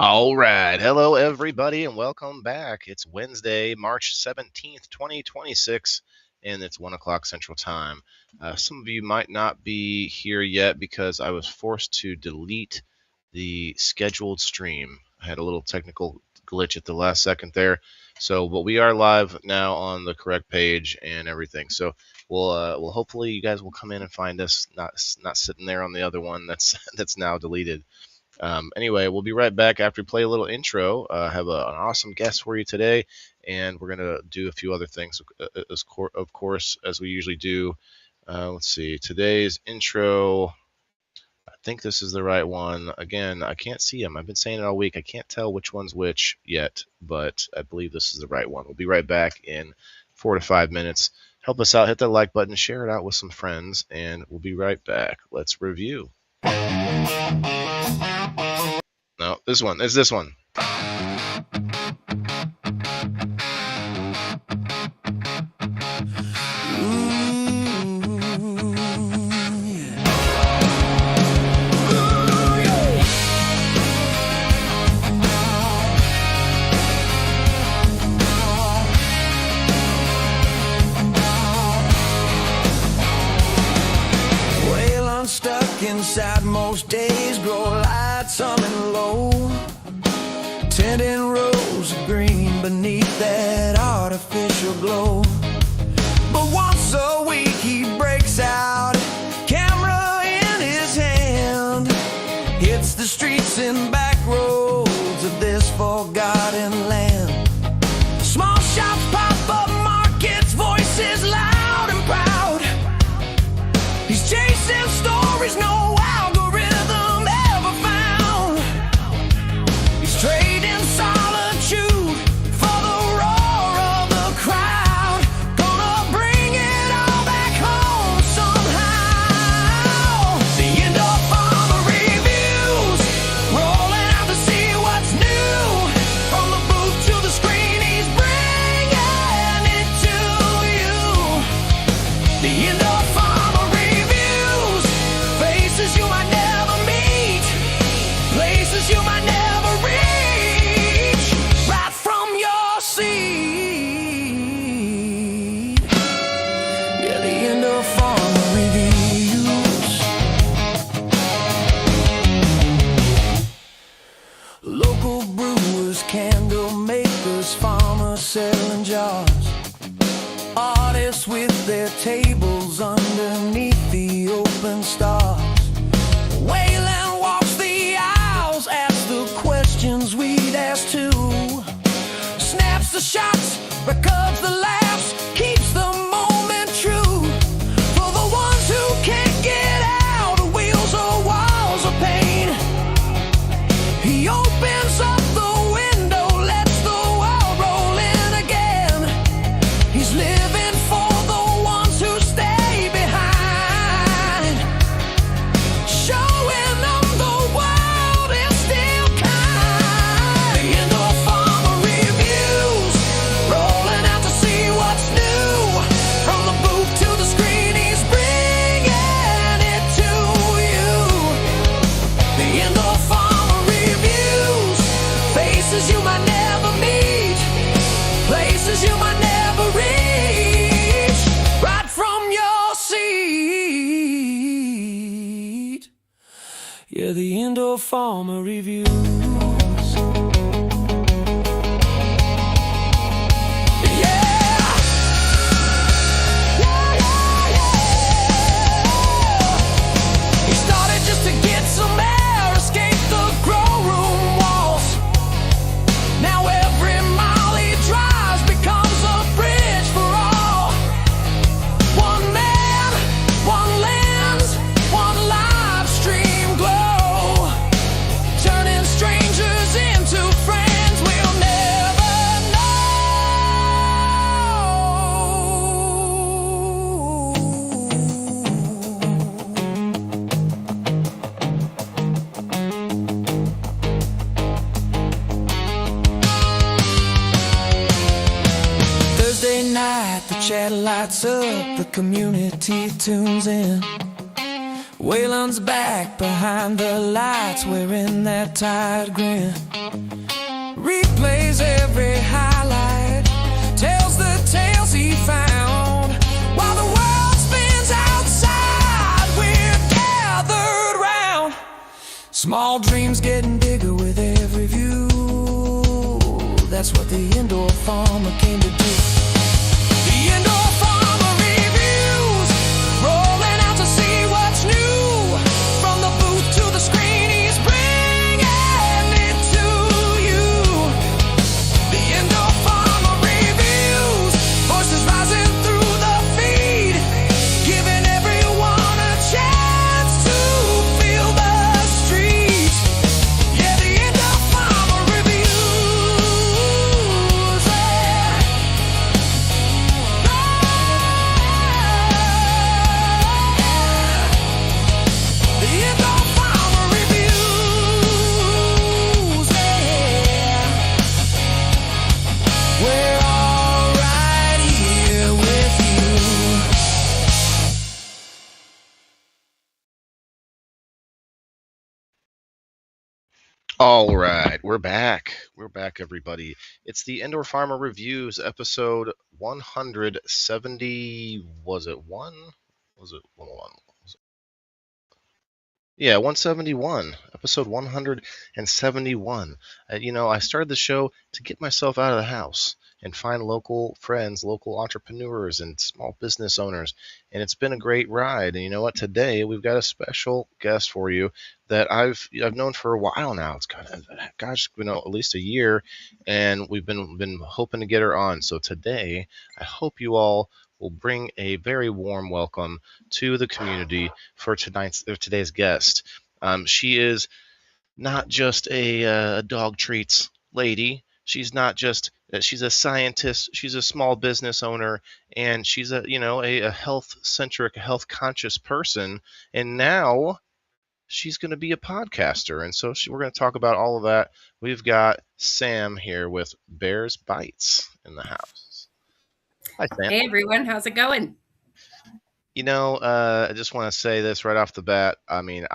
All right. Hello, everybody, and welcome back. It's Wednesday, March 17th, 2026, and it's 1 o'clock Central Time. Some of you might not be here yet because I was forced to delete the scheduled stream. I had a little technical glitch at the last second there. But we are live now on the correct page and everything. So we'll hopefully you guys will come in and find us not sitting there on the other one that's now deleted. Anyway, we'll be right back after we play a little intro. I have an awesome guest for you today, and we're going to do a few other things, of course, as we usually do. Let's see. Today's intro, I think this is the right one. Again, I can't see them. I've been saying it all week. I can't tell which one's which yet, but I believe this is the right one. We'll be right back in 4 to 5 minutes. Help us out. Hit that like button. Share it out with some friends, and we'll be right back. Let's review. No, this one. It's this one. Well, I'm stuck inside most days, grow lights humming low, tending rows of green beneath that artificial glow. But once a week he breaks out, camera in his hand, hits the streets and back roads of this forgotten land. Small shops pop up, markets, voices loud and proud. He's chasing stories no algorithm ever found. He's trading solitude for the roar of the crowd. Gonna bring it all back home somehow. The end of farmer reviews, rolling out to see what's new. From the booth to the screen, he's bringing it to you. The end of farmer reviews, faces you might never meet, places you might never reach, right from your seat. Yeah, the end of farmer reviews. Local brewers, candle makers, farmers selling jars, artists with their tables underneath the open stars. Wayland walks the aisles, asks the questions we'd ask too. Snaps the shots, records the laughs, keeps the moment true. For the ones who can't get out of wheels or walls of pain, he opens up the window, lets the world roll in again. He's living for the ones who stay behind, showing them the world is still kind. The end of farmer reviews, rolling out to see what's new. From the booth to the screen, he's bringing it to you. The end of farmer reviews, faces you might never meet, places you might never reach, right from your seat. Yeah, the end of farmer reviews. He started just to get some air, escape the grow room walls. Now every mile he drives becomes a bridge for all. One man, one lens, one live stream glow, turning strangers into friends we'll never Thursday night, the chat lights up, the community tunes in. Waylon's back behind the lights, wearing that tired grin. Replays every highlight, tells the tales he found. While the world spins outside, we're gathered round. Small dreams getting bigger with every view. That's what the indoor farmer came to do. The indoor farmer reviews, rolling out to see what's new. From the booth to the screen, he's bringing it to you. The indoor farmer reviews, voices rising through the feed, giving everyone a chance to feel the streets. Yeah, the indoor farmer reviews. The indoor farmer reviews. We're all right here with you. All right, we're back. We're back, everybody. It's the Indoor Farmer Reviews, episode 170. Was it one? Was it one? Yeah, 171, episode 171. I started the show to get myself out of the house and find local friends, local entrepreneurs, and small business owners. And it's been a great ride. And you know what? Today we've got a special guest for you that I've known for a while now. It's at least a year, and we've been hoping to get her on. So today, I hope you all will bring a very warm welcome to the community for today's guest. She is not just a dog treats lady. She's not just she's a scientist. She's a small business owner, and she's a health centric, health conscious person. And now she's going to be a podcaster, and so we're going to talk about all of that. We've got Sam here with Bears Bites in the house. Hi, Sam. Hey everyone, how's it going? I just want to say this right off the bat. I mean,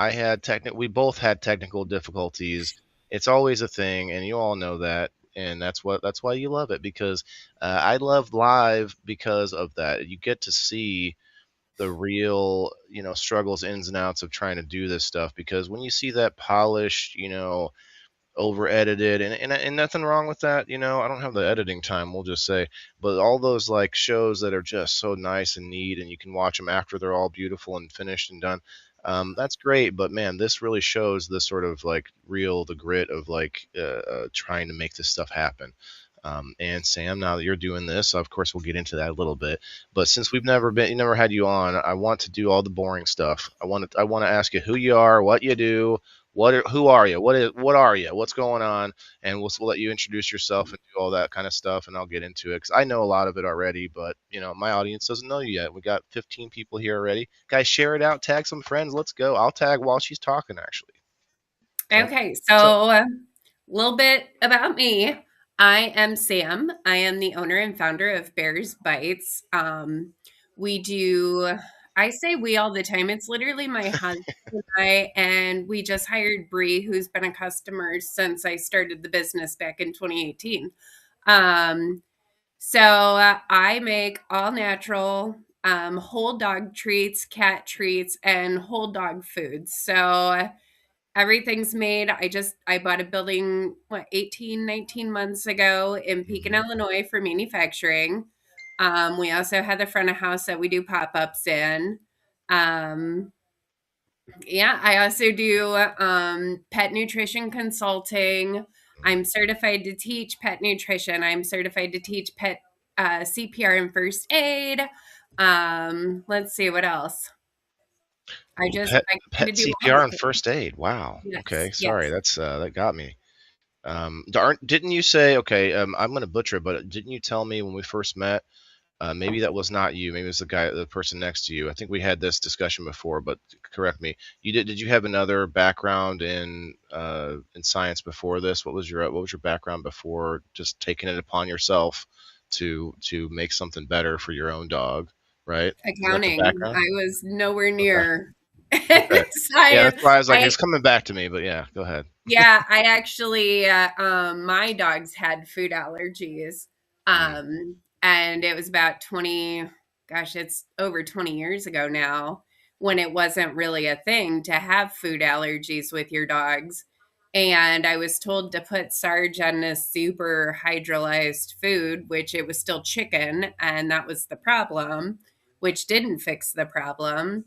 we both had technical difficulties. It's always a thing, and you all know that, and that's why you love it, because I love live because of that. You get to see the real, struggles, ins and outs of trying to do this stuff, because when you see that polished, over edited, and nothing wrong with that. I don't have the editing time, we'll just say, but all those like shows that are just so nice and neat, and you can watch them after they're all beautiful and finished and done. That's great, but man, this really shows the sort of like the grit of like trying to make this stuff happen. And Sam, now that you're doing this, of course we'll get into that a little bit, but since we've never had you on, I want to do all the boring stuff. I want to ask you who you are, what you do, who are you? What are you? What's going on? And we'll let you introduce yourself and do all that kind of stuff, and I'll get into it because I know a lot of it already, but my audience doesn't know you yet. We got 15 people here already. Guys, share it out, tag some friends. Let's go. I'll tag while she's talking, actually. Okay, so a little bit about me. I am Sam. I am the owner and founder of Bears Bites. I say we all the time. It's literally my husband and I, and we just hired Bree, who's been a customer since I started the business back in 2018. I make all natural whole dog treats, cat treats, and whole dog foods. So everything's made. I bought a building 19 months ago in Pekin, Illinois for manufacturing. We also have the front of house that we do pop-ups in. I also do pet nutrition consulting. I'm certified to teach pet nutrition. I'm certified to teach pet CPR and first aid. Let's see what else. Pet CPR and first aid. Wow. Yes, okay. Sorry. yes. That got me. Didn't you say, okay, I'm going to butcher it, but didn't you tell me when we first met, maybe that was not you, maybe it was the person next to you. I think we had this discussion before, but correct me. Did you have another background in science before this? What was your background before just taking it upon yourself to make something better for your own dog, right? Accounting. I was nowhere near Okay. So Yeah, that's why I was like, I it's coming back to me. But yeah, go ahead. yeah, I actually my dogs had food allergies. Mm, And it was about 20, gosh, it's over 20 years ago now, when it wasn't really a thing to have food allergies with your dogs. And I was told to put Sarge on this super hydrolyzed food, which it was still chicken, and that was the problem, which didn't fix the problem.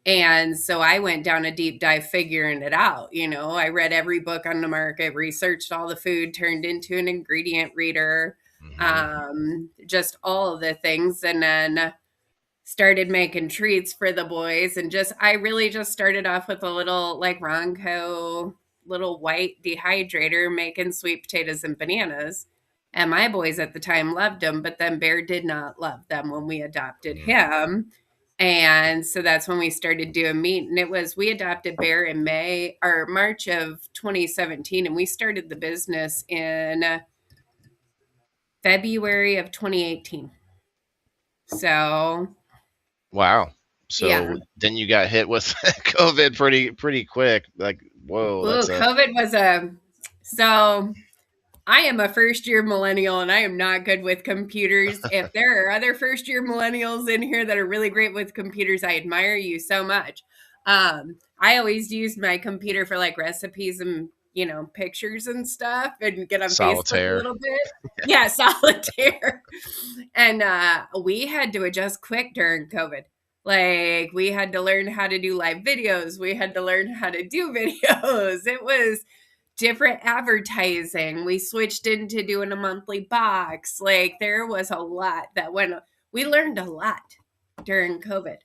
And so I went down a deep dive figuring it out. You know, I read every book on the market, researched all the food, turned into an ingredient reader, hmm just all of the things. And then started making treats for the boys. And just, I really just started off with a little like Ronco, little white dehydrator, making sweet potatoes and bananas. And my boys at the time loved them, but then Bear did not love them when we adopted him. And so that's when we started doing meat. And it was, we adopted Bear in May or March of 2017. And we started the business in February of 2018. So, Wow. yeah. So then you got hit with COVID pretty quick. Like, whoa, Ooh, that's a COVID was a, so I am a first year millennial and I am not good with computers. If there are other first year millennials in here that are really great with computers, I admire you so much. I always used my computer for like recipes and, you know, pictures and stuff and get on Facebook a solitaire. little bit. Yeah, solitaire. And we had to adjust quick during COVID. Like we had to learn how to do live videos. We had to learn how to do videos. It was different advertising. We switched into doing a monthly box. Like there was a lot that went, we learned a lot during COVID.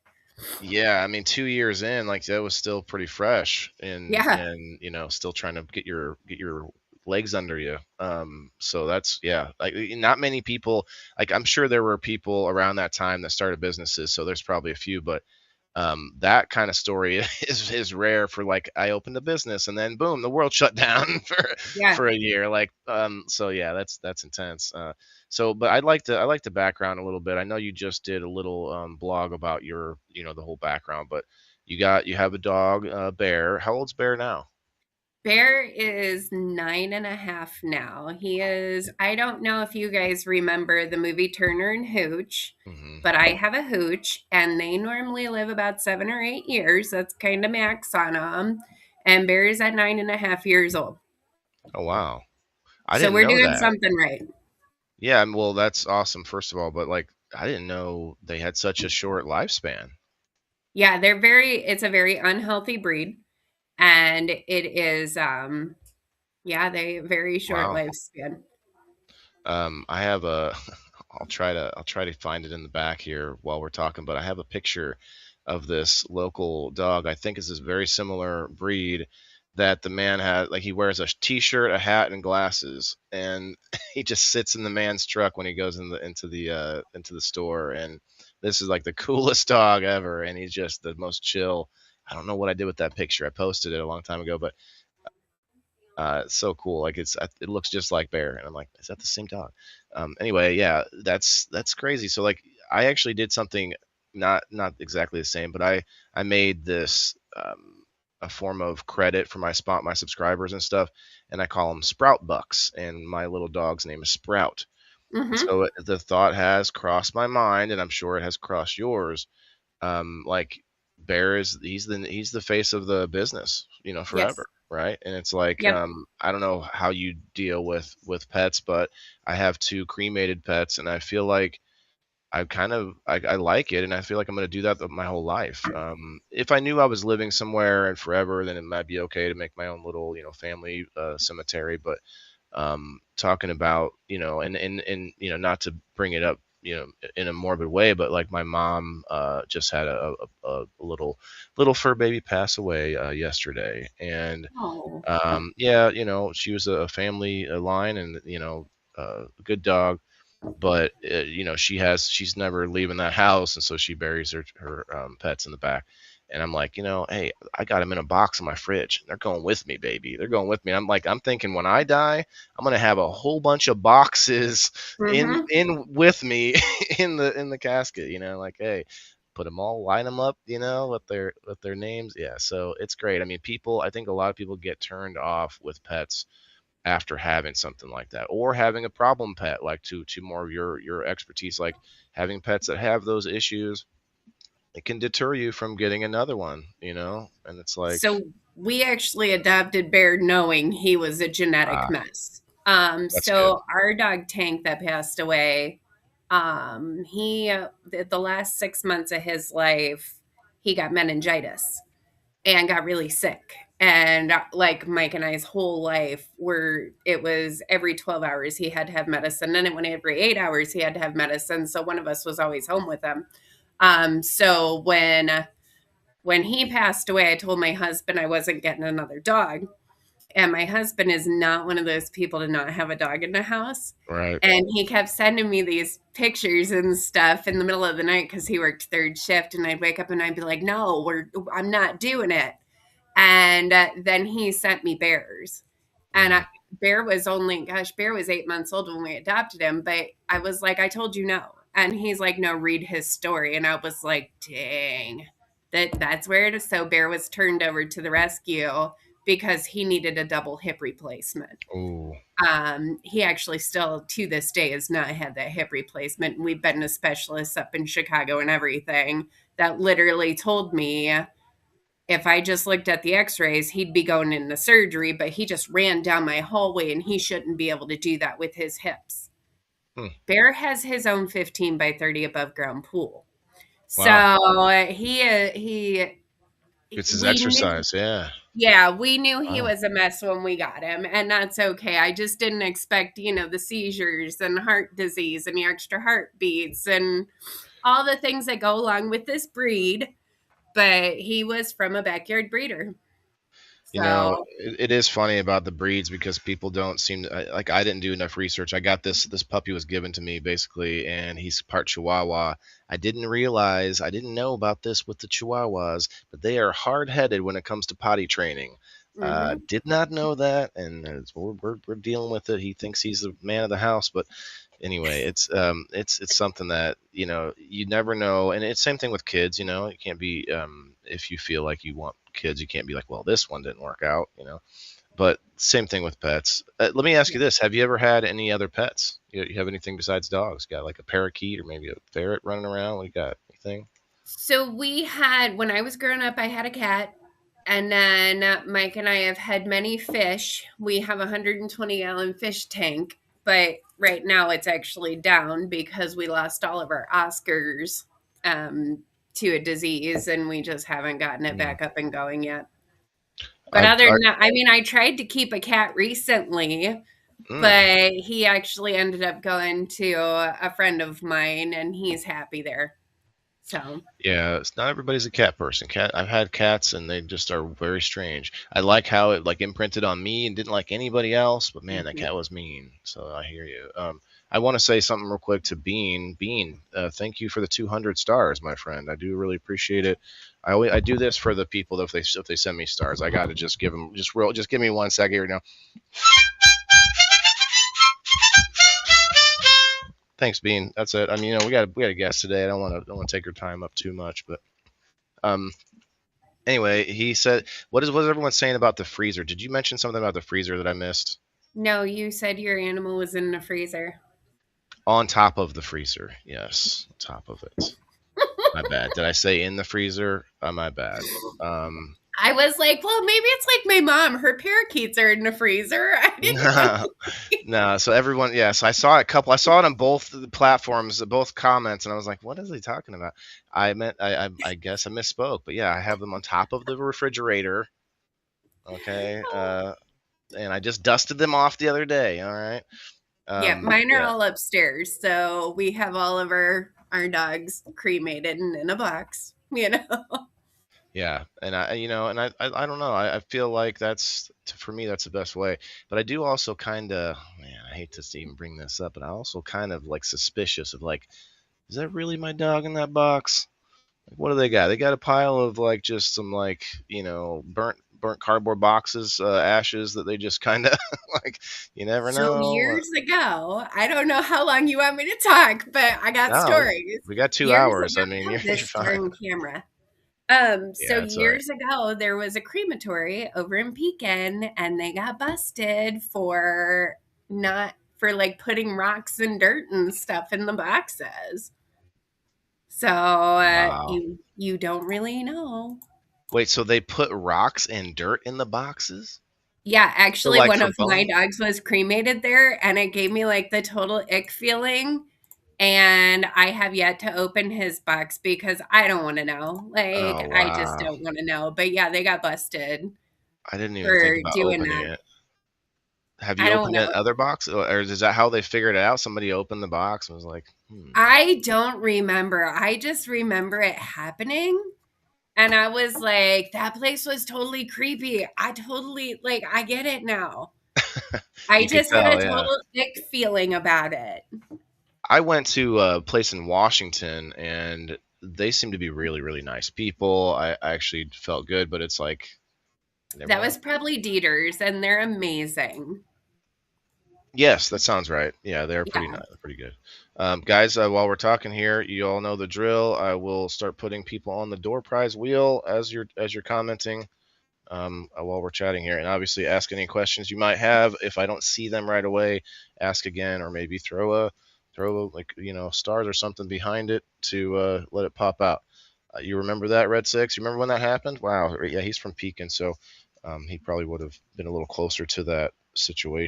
Yeah, I mean, 2 years in, like that was still pretty fresh, Yeah. and still trying to get your legs under you. So that's yeah, like not many people. Like I'm sure there were people around that time that started businesses, so there's probably a few, but that kind of story is rare for like I opened a business and then boom, the world shut down Yeah. for a year. Like so yeah, that's intense. So but I like the background a little bit. I know you just did a little blog about your the whole background, but you have a dog, Bear. How old's Bear now? Bear is 9.5 now. He is, I don't know if you guys remember the movie Turner and Hooch, Hmm. but I have a hooch and they normally live about 7 or 8 years. That's kind of max on them. And Bear is at 9.5 years old. Oh wow, I So didn't we're know doing that. something right. Yeah, well that's awesome first of all, but like I didn't know they had such a short lifespan. Yeah, it's a very unhealthy breed. And it is, yeah, they very short Wow. lifespan. I have a I'll try to find it in the back here while we're talking, but I have a picture of this local dog. I think is this very similar breed that the man had. Like he wears a t-shirt, a hat, and glasses, and he just sits in the man's truck when he goes into the store. And this is like the coolest dog ever, and he's just the most chill. I don't know what I did with that picture. I posted it a long time ago, but it's so cool. Like it looks just like Bear, and I'm like, is that the same dog? Anyway, yeah, that's crazy. So like, I actually did something not exactly the same, but I made this a form of credit for my subscribers and stuff, and I call them Sprout Bucks, and my little dog's name is Sprout. And Hmm. so the thought has crossed my mind, and I'm sure it has crossed yours. Like Bear is he's the face of the business, Yes. forever, right? And it's like Yep. I don't know how you deal with pets, but I have two cremated pets, and I feel like I like it, and I feel like I'm going to do that my whole life. If I knew I was living somewhere and forever, then it might be okay to make my own little family cemetery. But talking about and not to bring it up in a morbid way, but like my mom just had a little fur baby pass away yesterday. And Oh. yeah, she was a family line, and a good dog, but she's never leaving that house, and so she buries her pets in the back. And I'm like, hey, I got them in a box in my fridge. They're going with me, baby. They're going with me. I'm like, I'm thinking when I die, I'm gonna have a whole bunch of boxes in Hmm. in with me in the casket. Like, hey, put them all, line them up, with their names. Yeah, so it's great. I mean, I think a lot of people get turned off with pets after having something like that, or having a problem pet, like to more of your expertise, like having pets that have those issues. It can deter you from getting another one, and it's like, So we actually adopted Bear knowing he was a genetic ah, mess. that's good. So our dog Tank that passed away, he the last 6 months of his life, he got meningitis and got really sick. And like Mike and I's whole life, it was every 12 hours he had to have medicine, and it went every 8 hours he had to have medicine. So one of us was always home with him. So when he passed away, I told my husband I wasn't getting another dog. And my husband is not one of those people to not have a dog in the house. Right. And he kept sending me these pictures and stuff in the middle of the night because he worked third shift. And I'd wake up and I'd be like, no, I'm not doing it. And then he sent me Bears. And Bear was 8 months old when we adopted him. But I was like, I told you no. And he's like, no, read his story. And I was like, dang, that's where it is. So Bear was turned over to the rescue because he needed a double hip replacement. Ooh. He actually still to this day has not had that hip replacement. We've been to specialists up in Chicago and everything that literally told me if I just looked at the x-rays, he'd be going into surgery, but he just ran down my hallway and he shouldn't be able to do that with his hips. Bear has his own 15 by 30 above ground pool. Wow. So he It's his exercise. Yeah, we knew he was a mess when we got him, and that's okay. I just didn't expect, the seizures and heart disease and the extra heartbeats and all the things that go along with this breed. But he was from a backyard breeder. So, It is funny about the breeds because people don't seem to, like, I didn't do enough research. I got this puppy was given to me basically, and he's part Chihuahua. I didn't know about this with the Chihuahuas, but they are hard-headed when it comes to potty training. Did not know that, and we're dealing with it. He thinks he's the man of the house, but anyway, it's something that you never know, and it's same thing with kids. You can't be if you feel like you want kids, you can't be like, well, this one didn't work out. But same thing with pets. Let me ask you this: have you ever had any other pets? You have anything besides dogs? Got like a parakeet or maybe a ferret running around? What you got? Anything? So when I was growing up, I had a cat. And then Mike and I have had many fish. We have a 120-gallon fish tank, but right now it's actually down because we lost all of our Oscars to a disease, and we just haven't gotten it back up and going yet. But other than that, I tried to keep a cat recently, but he actually ended up going to a friend of mine, and he's happy there. So yeah, it's not everybody's a cat person. I've had cats and they just are very strange. I like how it like imprinted on me and didn't like anybody else, but man, that cat was mean. So I hear you. I want to say something real quick to Bean. Bean, thank you for the 200 stars, my friend. I do really appreciate it. I do this for the people that if they send me stars, I got to just give them just give me 1 second here now. Thanks, Bean. That's it. I mean, we got a guest today. I don't want to take her time up too much, but anyway, he said, what is everyone saying about the freezer? Did you mention something about the freezer that I missed? No, you said your animal was in the freezer. On top of the freezer, yes, on top of it. My bad. Did I say in the freezer? My bad. I was like, well, maybe it's like my mom. Her parakeets are in the freezer. I didn't know. No. So everyone, yes, I saw it on both the platforms, both comments, and I was like, what is he talking about? I guess I misspoke, but yeah, I have them on top of the refrigerator. Okay. And I just dusted them off the other day. All right. Yeah, mine are all upstairs. So we have all of our dogs cremated and in a box, Yeah, and I don't know. I feel like for me that's the best way. But I do also kind of, man, I hate to even bring this up, but I also kind of like suspicious of like, is that really my dog in that box? Like, what do they got? They got a pile of like just some like burnt burnt cardboard boxes, ashes that they just kind of like. You never So know. years ago, I don't know how long you want me to talk, but I got No, stories. we got two Years hours. ago, I mean, I have you're this fine. during camera. So Yeah, it's all right. years ago, there was a crematory over in Pekin, and they got busted for not for like putting rocks and dirt and stuff in the boxes. So Wow. you don't really know. Wait, so they put rocks and dirt in the boxes Yeah, for actually, like one for of my bone? dogs was cremated there, and it gave me like the total ick feeling. And I have yet to open his box because I don't want to know. Like, Oh I just wow. don't want to know. But yeah, they got busted I didn't even think for about doing opening that. it. Have I you don't opened know. that other box, or is that how they figured it out? Somebody opened the box and was like, "Hmm, I don't remember. I just remember it happening. And I was like, that place was totally creepy. I totally, like, I get it now. I you could just had a tell, yeah." total ick feeling about it. I went to a place in Washington, and they seem to be really, really nice people. I actually felt good, but it's like, never That mind. was probably Dieter's, and they're amazing. Yes, that sounds right. Yeah, they're pretty Yeah. nice, pretty good. Guys, while we're talking here, you all know the drill. I will start putting people on the door prize wheel as you're commenting, while we're chatting here, and obviously ask any questions you might have. If I don't see them right away, ask again, or maybe throw like stars or something behind it to let it pop out. You remember that, Red Six? You remember when that happened? Wow, yeah, he's from Pekin, so he probably would have been a little closer to that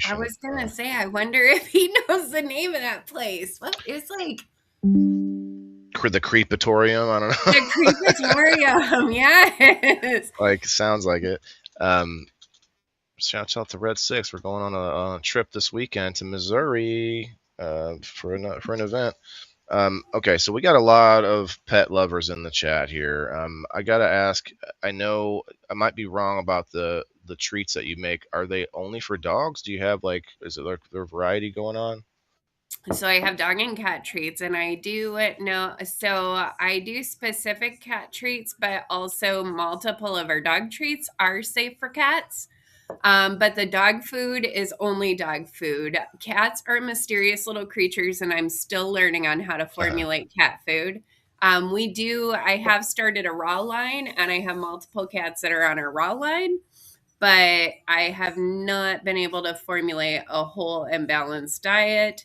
I situation. was gonna say, I wonder if he knows the name of that place. Well, it's like The Creepatorium. I don't know. the crematorium. Yes. Like sounds like it. Um, Shouts out to Red Six. We're going on a trip this weekend to Missouri for an event. Okay, so we got a lot of pet lovers in the chat here. I gotta ask. I know I might be wrong about the treats that you make. Are they only for dogs? Do you have like is it like their variety going on? So I have dog and cat treats, and I do know. So I do specific cat treats, but also multiple of our dog treats are safe for cats. But the dog food is only dog food. Cats are mysterious little creatures, and I'm still learning on how to formulate cat food. I have started a raw line, and I have multiple cats that are on our raw line, but I have not been able to formulate a whole and balanced diet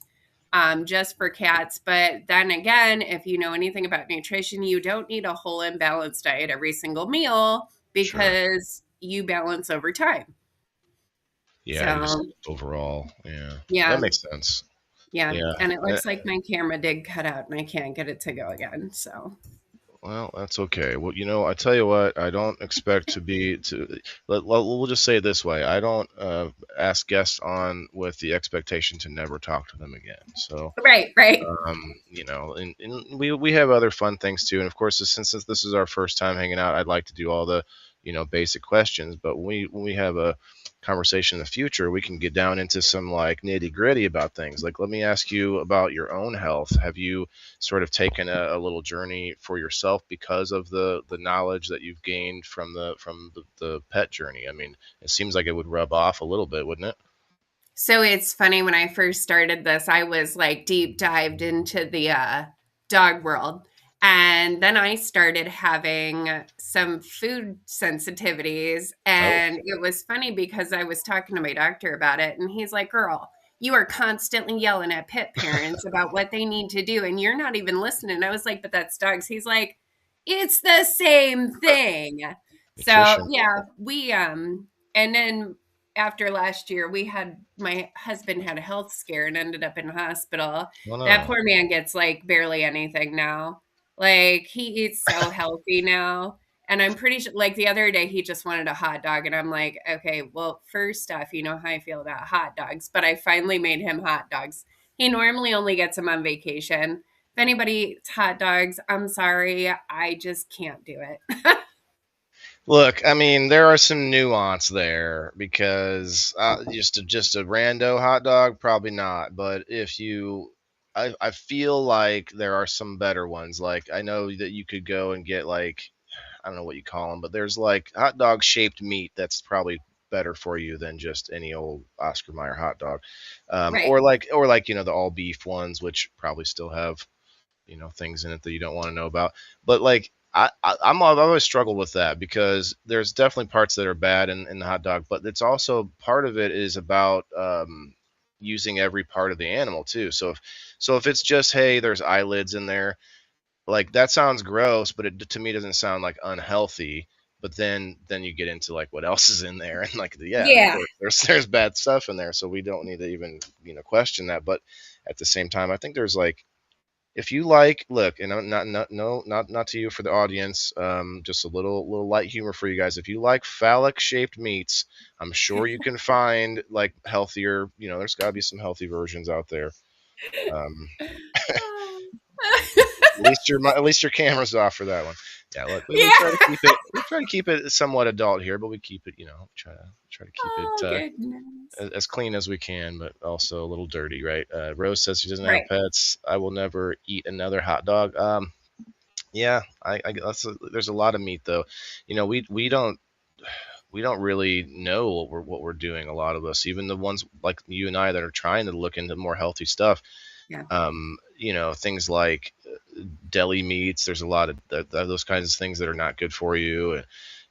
just for cats. But then again, if you know anything about nutrition, you don't need a whole and balanced diet every single meal Sure. because you balance over time. Yeah, you just So, overall, yeah, that yeah, makes sense. yeah. Yeah. And it looks like my camera did cut out and I can't get it to go again. So, Well, that's okay. Well, I tell you what, I don't expect to be to. We'll just say it this way: I don't ask guests on with the expectation to never talk to them again. So, right, right. and we have other fun things too. And of course, since this is our first time hanging out, I'd like to do all the basic questions. But when we have a conversation in the future, we can get down into some like nitty gritty about things. Like, let me ask you about your own health. Have you sort of taken a little journey for yourself because of the knowledge that you've gained from the pet journey? I mean, it seems like it would rub off a little bit, wouldn't it? So it's funny when I first started this, I was like deep dived into the dog world. And then I started having some food sensitivities. Oh, And it was funny because I was talking to my doctor about it. And he's like, girl, you are constantly yelling at pet parents about what they need to do. And you're not even listening. I was like, but that's dogs. He's like, it's the same thing. So nutrition. yeah, and then after last year, we had my husband had a health scare and ended up in hospital. Oh That no. poor man gets like barely anything now. Like he eats so healthy now. And I'm pretty sure, like the other day, he just wanted a hot dog. And I'm like, okay, well, first off, you know how I feel about hot dogs, but I finally made him hot dogs. He normally only gets them on vacation. If anybody eats hot dogs, I'm sorry. I just can't do it. Look, I mean, there are some nuance there because just a rando hot dog, probably not. But I feel like there are some better ones. Like I know that you could go and get like I don't know what you call them, but there's like hot dog shaped meat that's probably better for you than just any old Oscar Mayer hot dog. Right. Or like, the all beef ones, which probably still have, things in it that you don't want to know about. But like, I've always struggled with that because there's definitely parts that are bad in the hot dog, but it's also part of it is about using every part of the animal too. So if it's just, hey, there's eyelids in there, like that sounds gross, but it to me doesn't sound like unhealthy. But then you get into like what else is in there, and like yeah, of Yeah. course there's bad stuff in there, so we don't need to even question that. But at the same time, I think there's like, if you like, look, and not to you, for the audience, just a little light humor for you guys. If you like phallic shaped meats, I'm sure you can find like healthier. There's got to be some healthy versions out there. Um, at least your camera's off for that one. Yeah, look, we try to Yeah. keep it. We try to keep it somewhat adult here, but we keep it. Try to keep Oh, it goodness. as clean as we can, but also a little dirty, right? Rose says she doesn't have Right. pets. I will never eat another hot dog. Yeah, there's a lot of meat though. We don't really know what we're doing. A lot of us, even the ones like you and I that are trying to look into more healthy stuff. Yeah. Things like deli meats. There's a lot of those kinds of things that are not good for you. And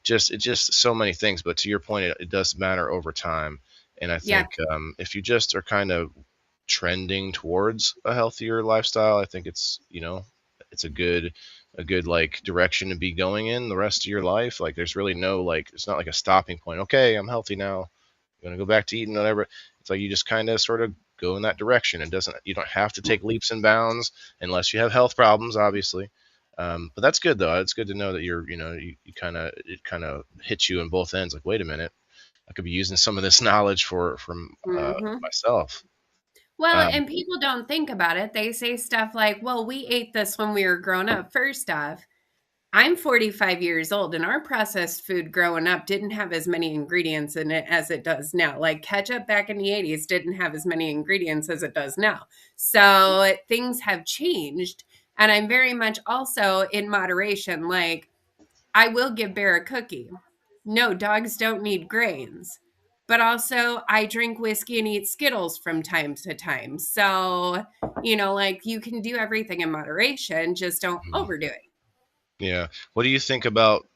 it's just so many things. But to your point, it does matter over time. And I Yeah. think if you just are kind of trending towards a healthier lifestyle, I think it's a good like direction to be going in the rest of your life. Like there's really no like, it's not like a stopping point. Okay, I'm healthy now. I'm gonna go back to eating whatever. It's like you just kind of sort of go in that direction. You don't have to take leaps and bounds unless you have health problems, obviously. But that's good though. It's good to know that you kind of, it kind of hits you in both ends. Like, wait a minute, I could be using some of this knowledge from Hmm. myself. Well, Um, and people don't think about it. They say stuff like, well, we ate this when we were grown up. First off, I'm 45 years old, and our processed food growing up didn't have as many ingredients in it as it does now. Like ketchup back in the 80s didn't have as many ingredients as it does now. So things have changed. And I'm very much also in moderation. Like, I will give Bear a cookie. No, dogs don't need grains. But also, I drink whiskey and eat Skittles from time to time. So, like you can do everything in moderation, just don't overdo it. Yeah. What do you think about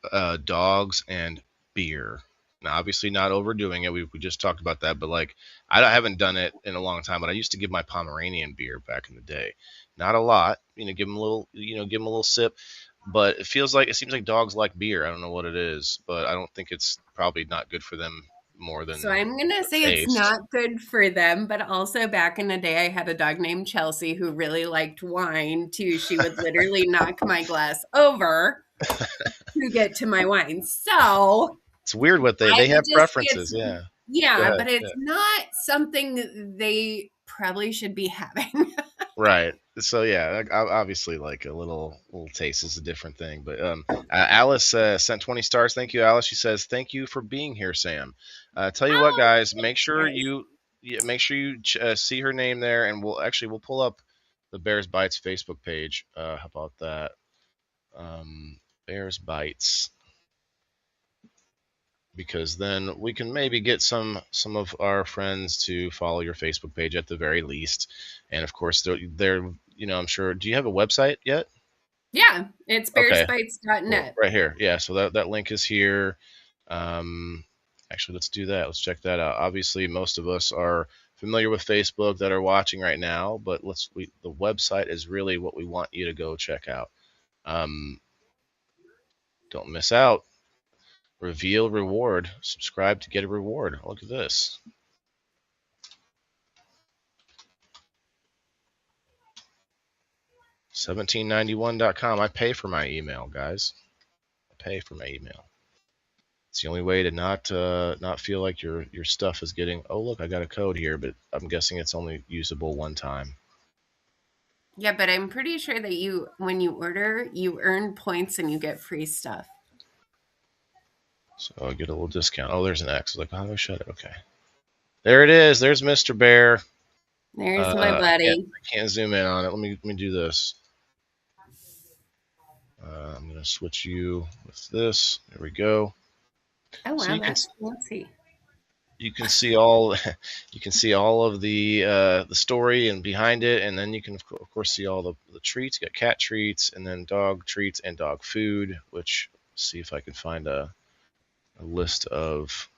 dogs and beer? Now, obviously, not overdoing it. We just talked about that, but like, haven't done it in a long time. But I used to give my Pomeranian beer back in the day. Not a lot, give them a little, give them a little sip. But it seems like dogs like beer. I don't know what it is, but I don't think it's probably not good for them more So than I'm going to the say it's taste. not good for them, but also back in the day, I had a dog named Chelsea who really liked wine too. She would literally knock my glass over to get to my wine. So It's weird what I they would have just say preferences. it's, Yeah. Go yeah, ahead. but it's not something that they probably should be having. Right. So yeah, obviously, like a little taste is a different thing. But Alice sent 20 stars. Thank you, Alice. She says thank you for being here, Sam. Tell you what, Oh, guys, make thanks, sure guys. you yeah, make sure you see her name there, and we'll pull up the Bears Bites Facebook page. How about that? Bears Bites, because then we can maybe get some of our friends to follow your Facebook page at the very least. And of course, they're I'm sure. Do you have a website yet? Yeah, it's Okay, well, bearsbites.net. right here. Yeah, so that link is here. Um, Actually, let's do that. Let's check that out. Obviously, most of us are familiar with Facebook that are watching right now, but the website is really what we want you to go check out. Um, don't miss out. Reveal reward. Subscribe to get a reward. Look at this. 1791.com. I pay for my email, guys. I pay for my email. It's the only way to not feel like your stuff is getting. Oh, look, I got a code here, but I'm guessing it's only usable one time. Yeah, but I'm pretty sure that when you order, you earn points and you get free stuff. So I get a little discount. Oh, there's an X. Like, how do I shut it? Okay, there it is. There's Mr. Bear. There's my I can't buddy. I can't zoom in on it. Let me do this. I'm going to switch you with this. There we go. Oh So wow, that's fancy. you can see all you can see all of the story and behind it, and then you can of course see all the treats. You got cat treats, and then dog treats and dog food. Which, see if I can find a list of.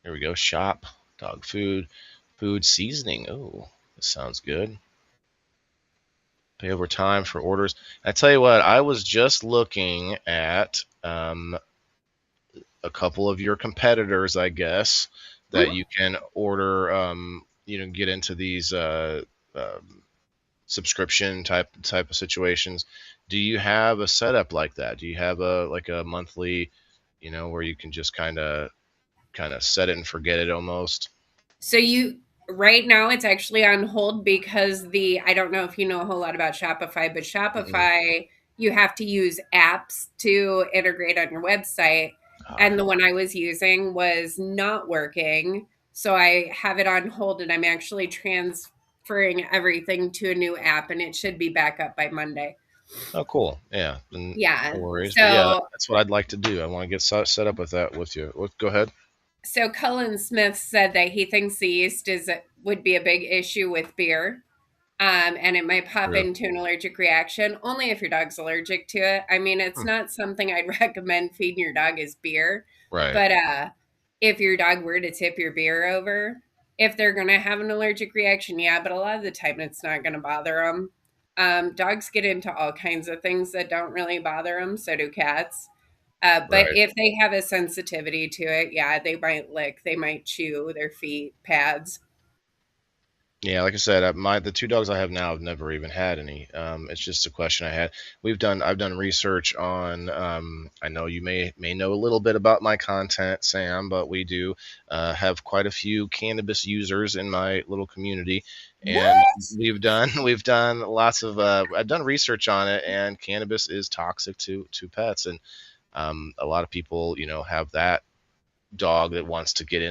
Here we go. Shop dog food, food seasoning. Oh, this sounds good. Pay over time for orders. I tell you what, I was just looking at a couple of your competitors, I guess, that Mhm. you can order. Get into these subscription type of situations. Do you have a setup like that? Do you have a monthly, where you can just kind of set it and forget it almost? So you right now it's actually on hold because the I don't know if you know a whole lot about Shopify, but Mm-mm. Shopify you have to use apps to integrate on your website. Ah, And the one I was using was not working. So I have it on hold and I'm actually transferring everything to a new app and it should be back up by Monday. oh, cool. Yeah, then Yeah. no worries. But yeah, So that's what I'd like to do. I want to get set up with that with you. Go ahead. so Cullen Smith said that he thinks the yeast is would be a big issue with beer. And it might pop Sure. into an allergic reaction only if your dog's allergic to it. I mean, it's Hmm. not something I'd recommend feeding your dog as beer, Right. but if your dog were to tip your beer over, if they're going to have an allergic reaction, yeah, but a lot of the time it's not going to bother them. Dogs get into all kinds of things that don't really bother them, so do cats. But Right. if they have a sensitivity to it, yeah, they might lick, they might chew their feet, pads. Yeah, like I said, the two dogs I have now have never even had any. It's just a question I had. I've done research on. I know you may know a little bit about my content, Sam, but we do have quite a few cannabis users in my little community, and What? we've done lots of. I've done research on it, and cannabis is toxic to pets, and a lot of people, have that dog that wants to get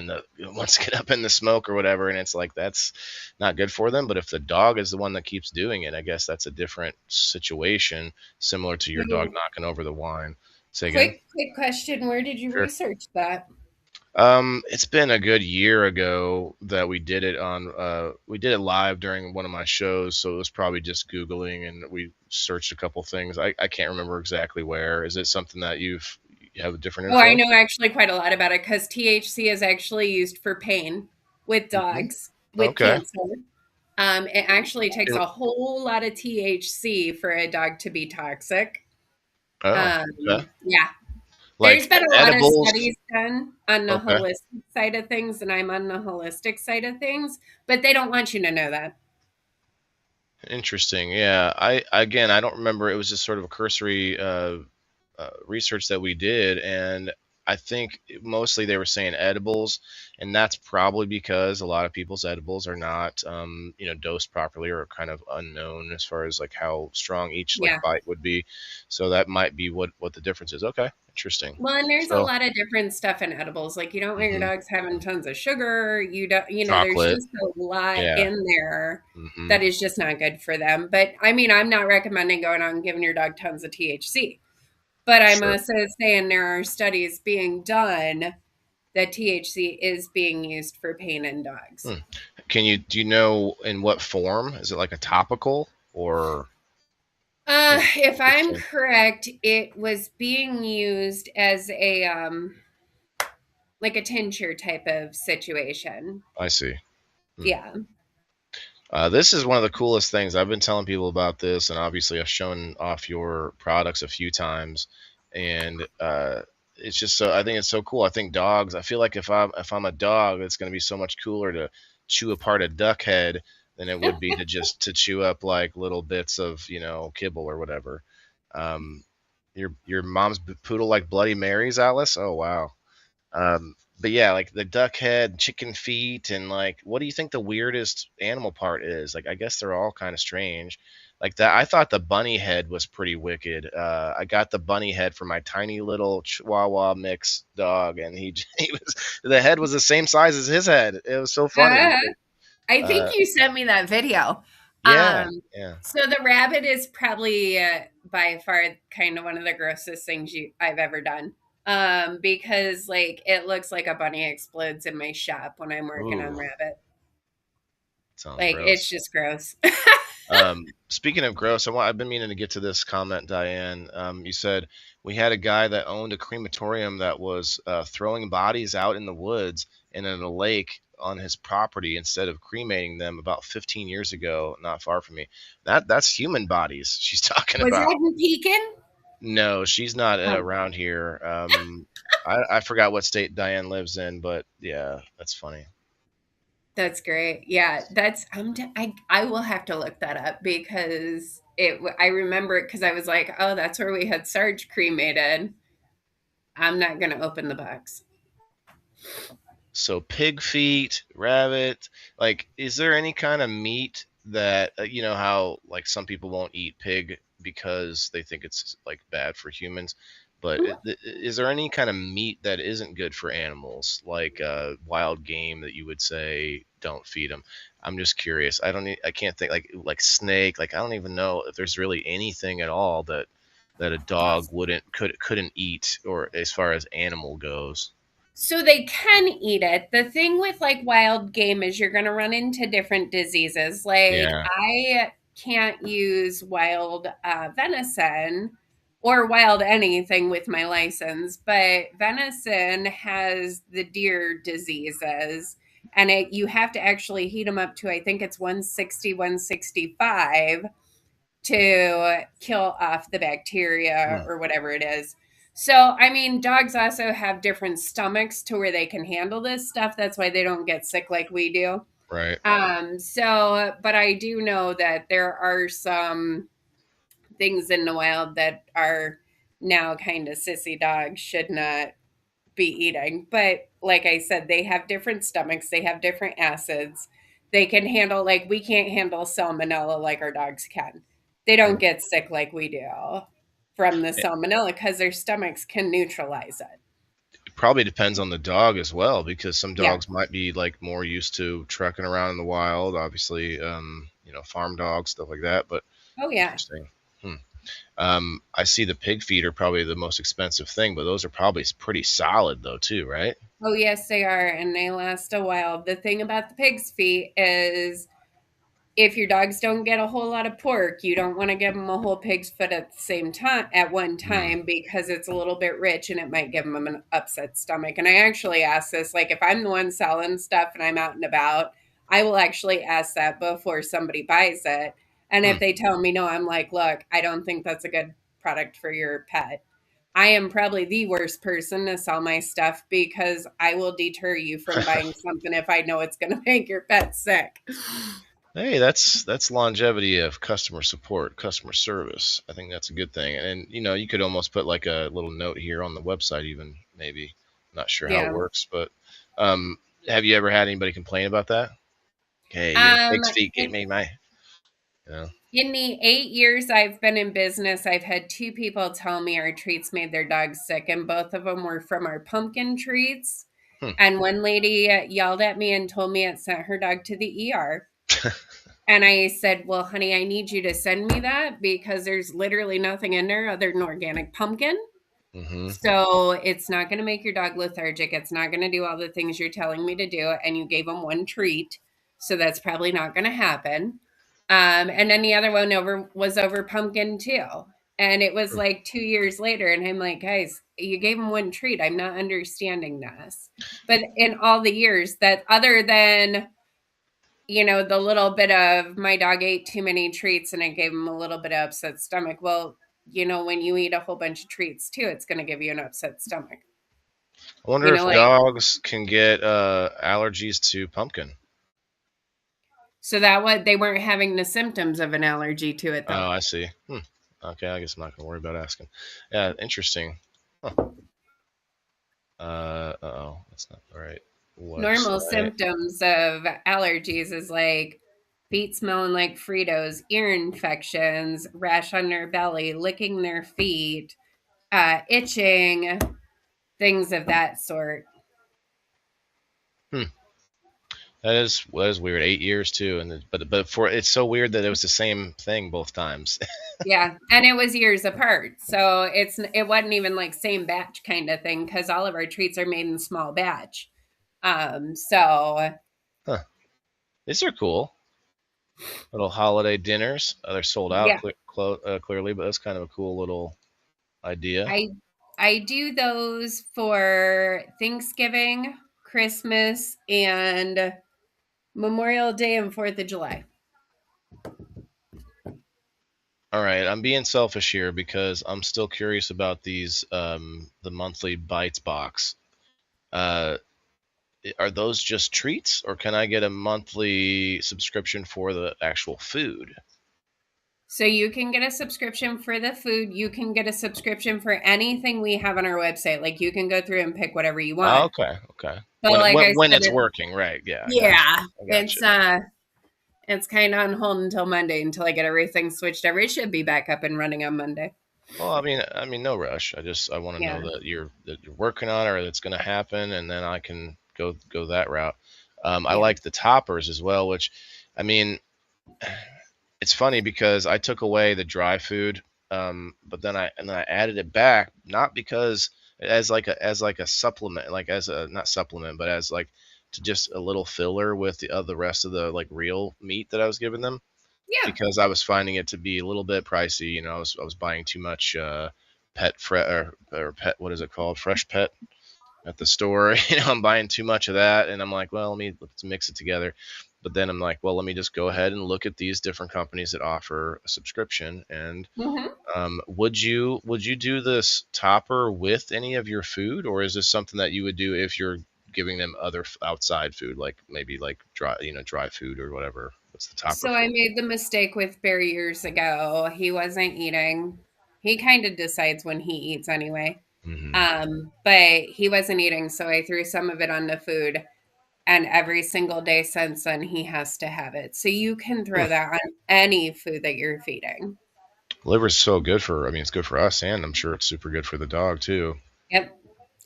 up in the smoke or whatever, and it's like that's not good for them. But if the dog is the one that keeps doing it, I guess that's a different situation, similar to your dog So, knocking over the wine. Say again. quick question. Where did you Sure. research that? It's been a good year ago that we did it live during one of my shows, so it was probably just Googling and we searched a couple things. I can't remember exactly where. Is it something that you have a different Oh, I info? know actually quite a lot about it because THC is actually used for pain with Hmm. dogs with Okay. cancer. It actually takes a whole lot of THC for a dog to be toxic. Oh, okay. Yeah, there's Like been a lot of edibles. studies done on the Okay. holistic side of things, and I'm on the holistic side of things, but they don't want you to know that. Interesting. Yeah. I don't remember. It was just sort of a cursory research that we did, and I think mostly they were saying edibles, and that's probably because a lot of people's edibles are not, dosed properly or kind of unknown as far as like how strong each like Yeah. bite would be. So that might be what the difference is. Okay. Interesting. Well, and there's a So, lot of different stuff in edibles. Like you don't want your hmm dogs having tons of sugar. You don't, there's chocolate. just a lot Yeah. in there Hmm. that is just not good for them. But I mean, I'm not recommending going out and giving your dog tons of THC. But I'm Sure. also saying there are studies being done that THC is being used for pain in dogs. Hmm. Do you know in what form? Is it like a topical or If just I'm correct, it was being used as a like a tincture type of situation. I see. Hmm. Yeah. This is one of the coolest things. I've been telling people about this, and obviously I've shown off your products a few times, and it's just so. I think it's so cool. I think dogs. I feel like if I'm a dog, it's going to be so much cooler to chew apart a duck head than it would be to just to chew up like little bits of kibble or whatever. Um, your mom's poodle like Bloody Marys, Alice? Oh wow. But yeah, like the duck head, chicken feet, and like, what do you think the weirdest animal part is? Like, I guess they're all kind of strange. Like that, I thought the bunny head was pretty wicked. I got the bunny head for my tiny little Chihuahua mix dog, and he was the head was the same size as his head. It was so funny. Uh, I think Uh, you sent me that video. yeah, Um, yeah. so the rabbit is probably by far kind of one of the grossest things I've ever done. Because like it looks like a bunny explodes in my shop when I'm working on Ooh, rabbit. sounds Like it's gross. just gross. Speaking of gross, I've been meaning to get to this comment, Diane. You said we had a guy that owned a crematorium that was throwing bodies out in the woods and in a lake on his property instead of cremating them about 15 years ago, not far from me. That's human bodies she's talking Was about. that in Pekin? No, she's not Oh, around here. I forgot what state Diane lives in, but yeah, that's funny. that's great. Yeah, that's I will have to look that up because I remember it because I was like, oh, that's where we had Sarge cremated. I'm not gonna open the box. So pig feet, rabbit, like is there any kind of meat that you know how like some people won't eat pig because they think it's like bad for humans, but is there any kind of meat that isn't good for animals, like wild game that you would say don't feed them? I'm just curious. I can't think like snake, like I don't even know if there's really anything at all that a dog couldn't eat or as far as animal goes. So they can eat it. The thing with like wild game is you're going to run into different diseases. Like Yeah. I can't use wild venison or wild anything with my license, but venison has the deer diseases and you have to actually heat them up to I think it's 160, 165 to kill off the bacteria Hmm. or whatever it is. So, I mean, dogs also have different stomachs to where they can handle this stuff. That's why they don't get sick like we do. Right. But I do know that there are some things in the wild that are now kind of sissy dogs should not be eating. But like I said, they have different stomachs, they have different acids. They can handle, like, we can't handle salmonella like our dogs can. They don't get sick like we do from the salmonella because their stomachs can neutralize it. It probably depends on the dog as well, because some Yeah. dogs might be like more used to trekking around in the wild, obviously, farm dogs, stuff like that. But Oh, yeah. interesting. Hmm. I see the pig feet are probably the most expensive thing, but those are probably pretty solid though, too, right? Oh, yes, they are. And they last a while. The thing about the pig's feet is if your dogs don't get a whole lot of pork, you don't want to give them a whole pig's foot at the same time at one Hmm. time because it's a little bit rich and it might give them an upset stomach. And I actually ask this, like if I'm the one selling stuff and I'm out and about, I will actually ask that before somebody buys it. And Hmm. if they tell me no, I'm like, look, I don't think that's a good product for your pet. I am probably the worst person to sell my stuff because I will deter you from buying something if I know it's going to make your pet sick. Hey, that's longevity of customer support, customer service. I think that's a good thing. And you could almost put like a little note here on the website, even maybe. Not sure how it Yeah. works, but um, have you ever had anybody complain about that? Hey, your Um, pig's feet in, made my, you know. in the 8 years I've been in business, I've had two people tell me our treats made their dogs sick, and both of them were from our pumpkin treats. Hmm. And one lady yelled at me and told me it sent her dog to the ER. And I said, well, honey, I need you to send me that because there's literally nothing in there other than organic pumpkin. Hmm. So it's not going to make your dog lethargic. It's not going to do all the things you're telling me to do. And you gave them one treat. So that's probably not going to happen. And then the other one was over pumpkin too. And it was like 2 years later. And I'm like, guys, you gave him one treat. I'm not understanding this. But in all the years that other than, the little bit of my dog ate too many treats and it gave him a little bit of upset stomach. Well, when you eat a whole bunch of treats too, it's going to give you an upset stomach. I wonder if Like, dogs can get allergies to pumpkin. so that what they weren't having the symptoms of an allergy to it though. Oh, I see. Okay, I guess I'm not gonna worry about asking. Yeah, interesting. Huh. Oh, that's not the right Normal website. symptoms of allergies is like feet smelling like Fritos, ear infections, rash on their belly, licking their feet, itching, things of that sort. Hmm. That is weird. 8 years too, but for it's so weird that it was the same thing both times. Yeah, and it was years apart, so it wasn't even like same batch kind of thing because all of our treats are made in small batch. So Huh. These are cool. Little holiday dinners. They're sold out yeah, clearly, but that's kind of a cool little idea. I I do those for Thanksgiving, Christmas, and Memorial Day and 4th of July. All right, I'm being selfish here because I'm still curious about these the monthly bites box. Uh, are those just treats, or can I get a monthly subscription for the actual food? So you can get a subscription for the food. You can get a subscription for anything we have on our website. Like you can go through and pick whatever you Oh, want. okay, okay. But like I When said, it's working, right? Yeah, I got you. yeah, I got you. it's kind of on hold until Monday until I get everything switched over. It should be back up and running on Monday. Well, I mean, no rush. I want to know Yeah. that you're working on it or that's going to happen, and then I can go that route. I Yeah. like the toppers as well, which, I mean, it's funny because I took away the dry food, but then I added it back, not because as like a supplement, like as a not supplement, but as like to just a little filler with the rest of the like real meat that I was giving them Yeah. because I was finding it to be a little bit pricey. You know, I was buying too much or pet, what is it called, fresh pet at the store. You know, I'm buying too much of that, and I'm like, well, let's mix it together. But then I'm like, well, let me just go ahead and look at these different companies that offer a subscription. And Hmm. would you do this topper with any of your food, or is this something that you would do if you're giving them other outside food, like maybe like dry food or whatever? What's the topper So I for? made the mistake with Barry years ago. He wasn't eating. He kind of decides when he eats anyway. Hmm. But he wasn't eating, so I threw some of it on the food. And every single day since then, he has to have it. So you can throw that on any food that you're feeding. Liver's so good for, I mean, it's good for us, and I'm sure it's super good for the dog too. Yep.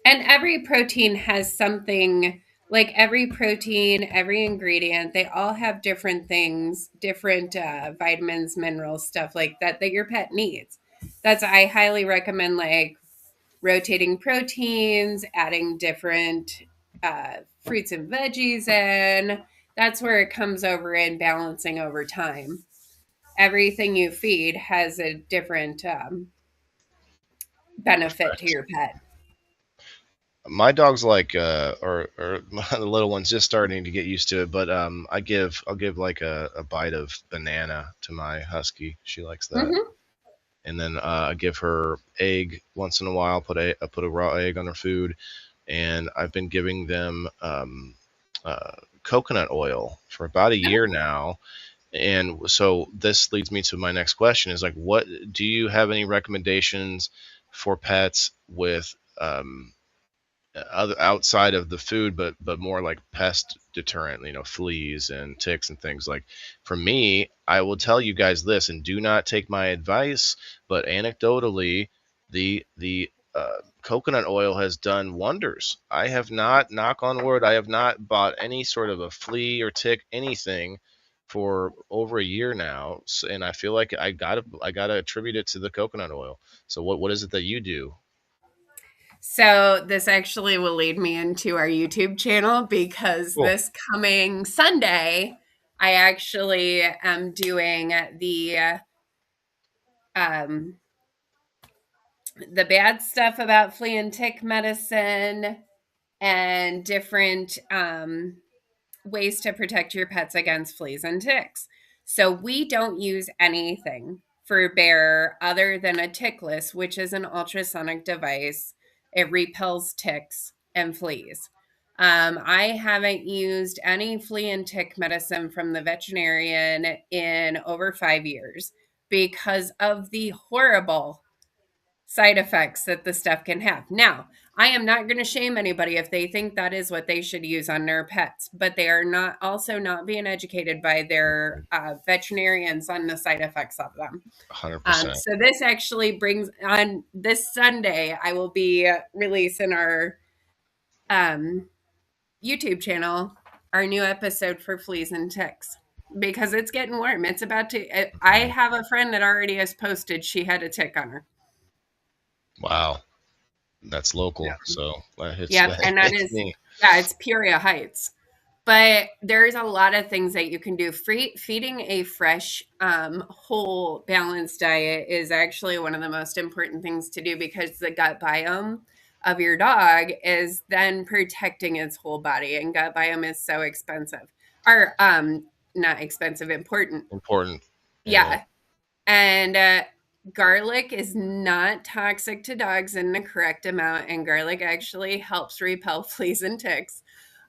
And every protein has something like every protein, every ingredient, they all have different things, different vitamins, minerals, stuff like that that your pet needs. I highly recommend like rotating proteins, adding different fruits and veggies in. That's where it comes over in balancing over time. Everything you feed has a different benefit to your pet. My dog's like, or the little one's just starting to get used to it, but I'll give like a bite of banana to my husky. She likes that. Hmm. And then I give her egg once in a while. I put a raw egg on her food, and I've been giving them coconut oil for about a year now. And so this leads me to my next question: is like, what do you have any recommendations for pets with other outside of the food, but more like pest deterrent, fleas and ticks and things. Like for me, I will tell you guys this, and do not take my advice, but anecdotally, the coconut oil has done wonders. I have not, knock on wood, I have not bought any sort of a flea or tick anything for over a year now, and I feel like I gotta attribute it to the coconut oil. So what is it that you do? So, this actually will lead me into our YouTube channel because Cool. this coming Sunday, I actually am doing um, the bad stuff about flea and tick medicine and different ways to protect your pets against fleas and ticks. So we don't use anything for Bear other than a tickless, which is an ultrasonic device. It repels ticks and fleas. I haven't used any flea and tick medicine from the veterinarian in over 5 years because of the horrible side effects that the stuff can have. Now, I am not going to shame anybody if they think that is what they should use on their pets, but they are not also not being educated by their veterinarians on the side effects of them. 100%. So this actually brings on this Sunday, I will be releasing our um, YouTube channel our new episode for fleas and ticks because it's getting warm. It's about to. I have a friend that already has posted she had a tick on her. Wow, that's local, so Yep, that and that hits is me. it's Peoria Heights. But there's a lot of things that you can do. Feeding a fresh, whole, balanced diet is actually one of the most important things to do because the gut biome of your dog is then protecting its whole body, and gut biome is so expensive, or not expensive, important. Important. Yeah. Yeah, and garlic is not toxic to dogs in the correct amount, and garlic actually helps repel fleas and ticks.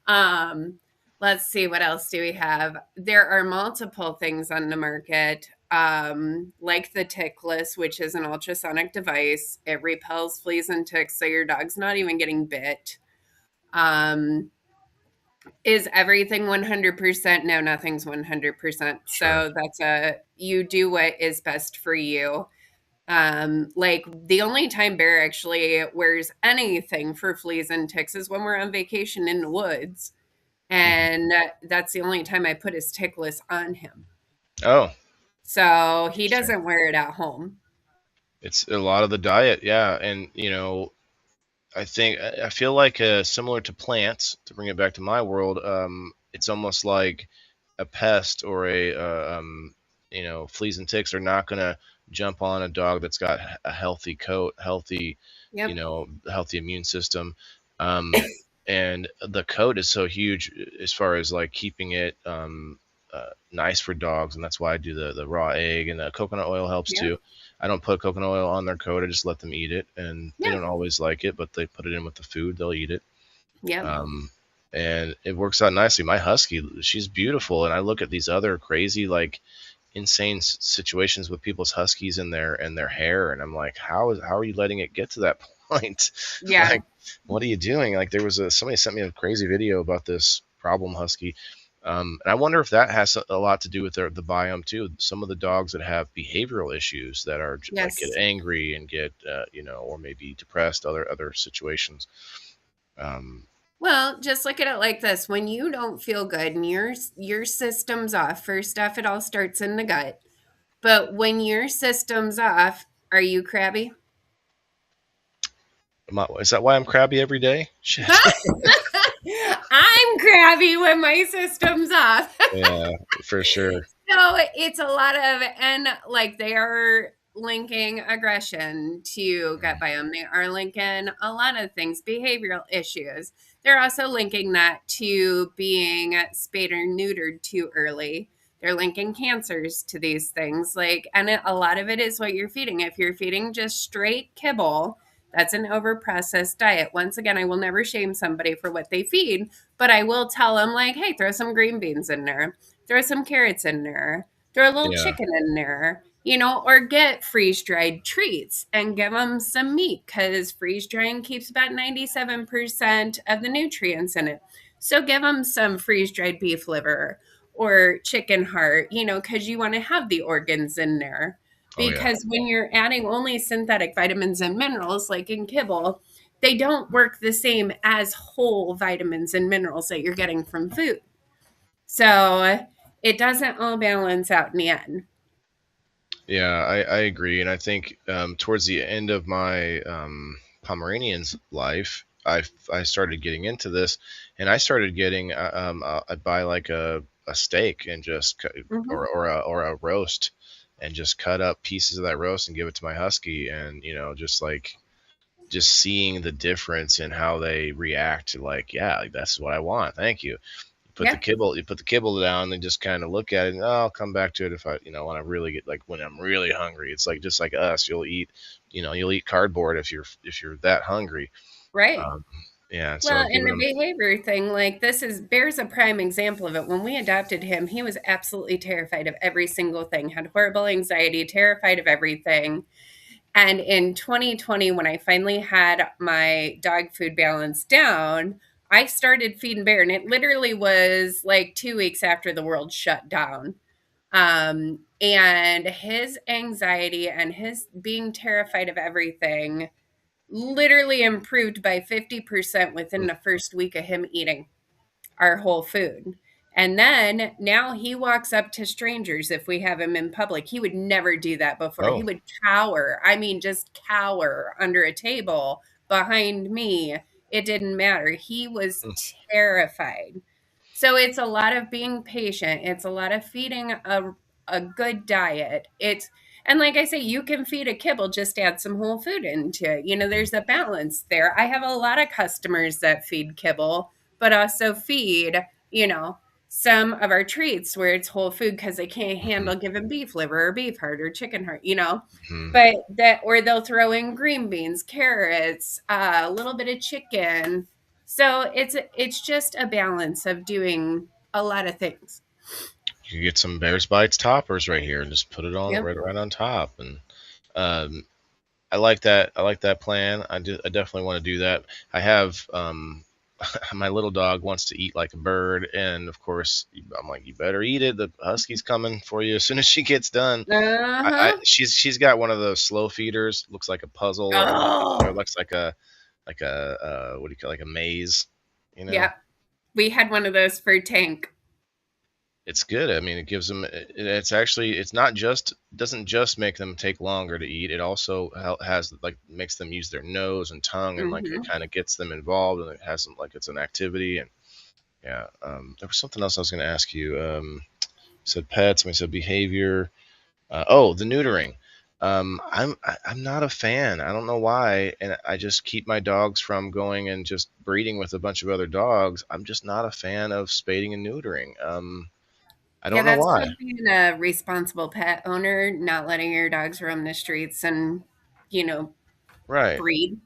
Um, let's see, what else do we have? There are multiple things on the market, like the Tickless, which is an ultrasonic device. It repels fleas and ticks, so your dog's not even getting bit. Um, is everything 100%? No, nothing's 100%. Sure. So you do what is best for you. Like the only time Bear actually wears anything for fleas and ticks is when we're on vacation in the woods. Mhm. And that's the only time I put his Tickless on him. Oh, So he interesting. doesn't wear it at home. It's a lot of the diet, yeah, and I feel like similar to plants. To bring it back to my world, it's almost like a pest or fleas and ticks are not going to jump on a dog that's got a healthy coat, Yep. healthy immune system. And the coat is so huge as far as like keeping it nice for dogs, and that's why I do the raw egg, and the coconut oil helps Yep. too. I don't put coconut oil on their coat. I just let them eat it, and they Yep. don't always like it, but they put it in with the food. They'll eat it. Yep. Um, and it works out nicely. My husky, she's beautiful, and I look at these other crazy, like insane situations with people's huskies and their hair, and I'm like, how are you letting it get to that point? Yeah. Like, what are you doing? Like, there was somebody sent me a crazy video about this problem husky. And I wonder if that has a lot to do with the biome too. Some of the dogs that have behavioral issues that are like get Yes. angry and get or maybe depressed, other situations. Um, Well, just look at it like this. When you don't feel good and your system's off, first off, it all starts in the gut. But when your system's off, are you crabby? is that why I'm crabby every day? Shit. I'm crabby when my system's off. Yeah, for sure. So it's a lot of, and like they are linking aggression to gut biome. They are linking a lot of things, behavioral issues. They're also linking that to being spayed or neutered too early. They're linking cancers to these things. A lot of it is what you're feeding. If you're feeding just straight kibble, that's an overprocessed diet. Once again, I will never shame somebody for what they feed, but I will tell them, like, hey, throw some green beans in there, throw some carrots in there, throw a little Yeah. chicken in there, or get freeze dried treats and give them some meat because freeze drying keeps about 97% of the nutrients in it. So give them some freeze dried beef liver or chicken heart, because you want to have the organs in there. Oh yeah. Because when you're adding only synthetic vitamins and minerals, like in kibble, they don't work the same as whole vitamins and minerals that you're getting from food. So it doesn't all balance out in the end. Yeah, I agree, and I think towards the end of my Pomeranian's life, I started getting into this, and I started getting I'd buy like a steak and just Mhm. or a roast, and just cut up pieces of that roast and give it to my husky, and just seeing the difference in how they react to, like, yeah, like, that's what I want, thank you. Yeah, You put the kibble down and just kind of look at it, and I'll come back to it if I, when I really get, like, when I'm really hungry. It's like just like us, you'll eat cardboard if you're that hungry. right. Um, yeah, so Well, in giving the them. behavior thing, like this is Bear's a prime example of it. When we adopted him, he was absolutely terrified of every single thing, had horrible anxiety, terrified of everything. And in 2020, when I finally had my dog food balance down, I started feeding Bear, and it literally was like 2 weeks after the world shut down. And his anxiety and his being terrified of everything literally improved by 50% within the first week of him eating. our whole food. And then now he walks up to strangers if we have him in public. He would never do that before. He Oh. would cower. I mean, just cower under a table behind me. It didn't matter. He was Mm. terrified. So it's a lot of being patient. It's a lot of feeding a good diet. It's and like I say, you can feed a kibble, just add some whole food into it. You know, there's a balance there. I have a lot of customers that feed kibble, but also feed, you know, some of our treats where it's whole food because they can't Mhm. handle giving beef liver or beef heart or chicken heart, you know. Mhm. But that, or they'll throw in green beans, carrots, a little bit of chicken. So it's just a balance of doing a lot of things. You get some Bears Bites toppers right here and just put it on Yep. right on top. And um, I like that. I like that plan. I definitely want to do that. I have my little dog wants to eat like a bird, and of course I'm like, you better eat it. The husky's coming for you as soon as she gets done. Uh-huh. She's got one of those slow feeders. Looks like a puzzle, or Oh. looks like a what do you call, like a maze, you know. Yeah. We had one of those for Tank. It's good. I mean, it gives them. It's actually. It's not just. Doesn't just make them take longer to eat. It also has like makes them use their nose and tongue, and like it Mhm. kind of gets them involved, and it has them like it's an activity. And yeah, there was something else I was going to ask you. You said pets. We said behavior. Oh, the neutering. I'm not a fan. I don't know why, and I just keep my dogs from going and just breeding with a bunch of other dogs. I'm just not a fan of spading and neutering. I Yeah, don't know that's why. called being a responsible pet owner, not letting your dogs roam the streets and, you know, Right. breed.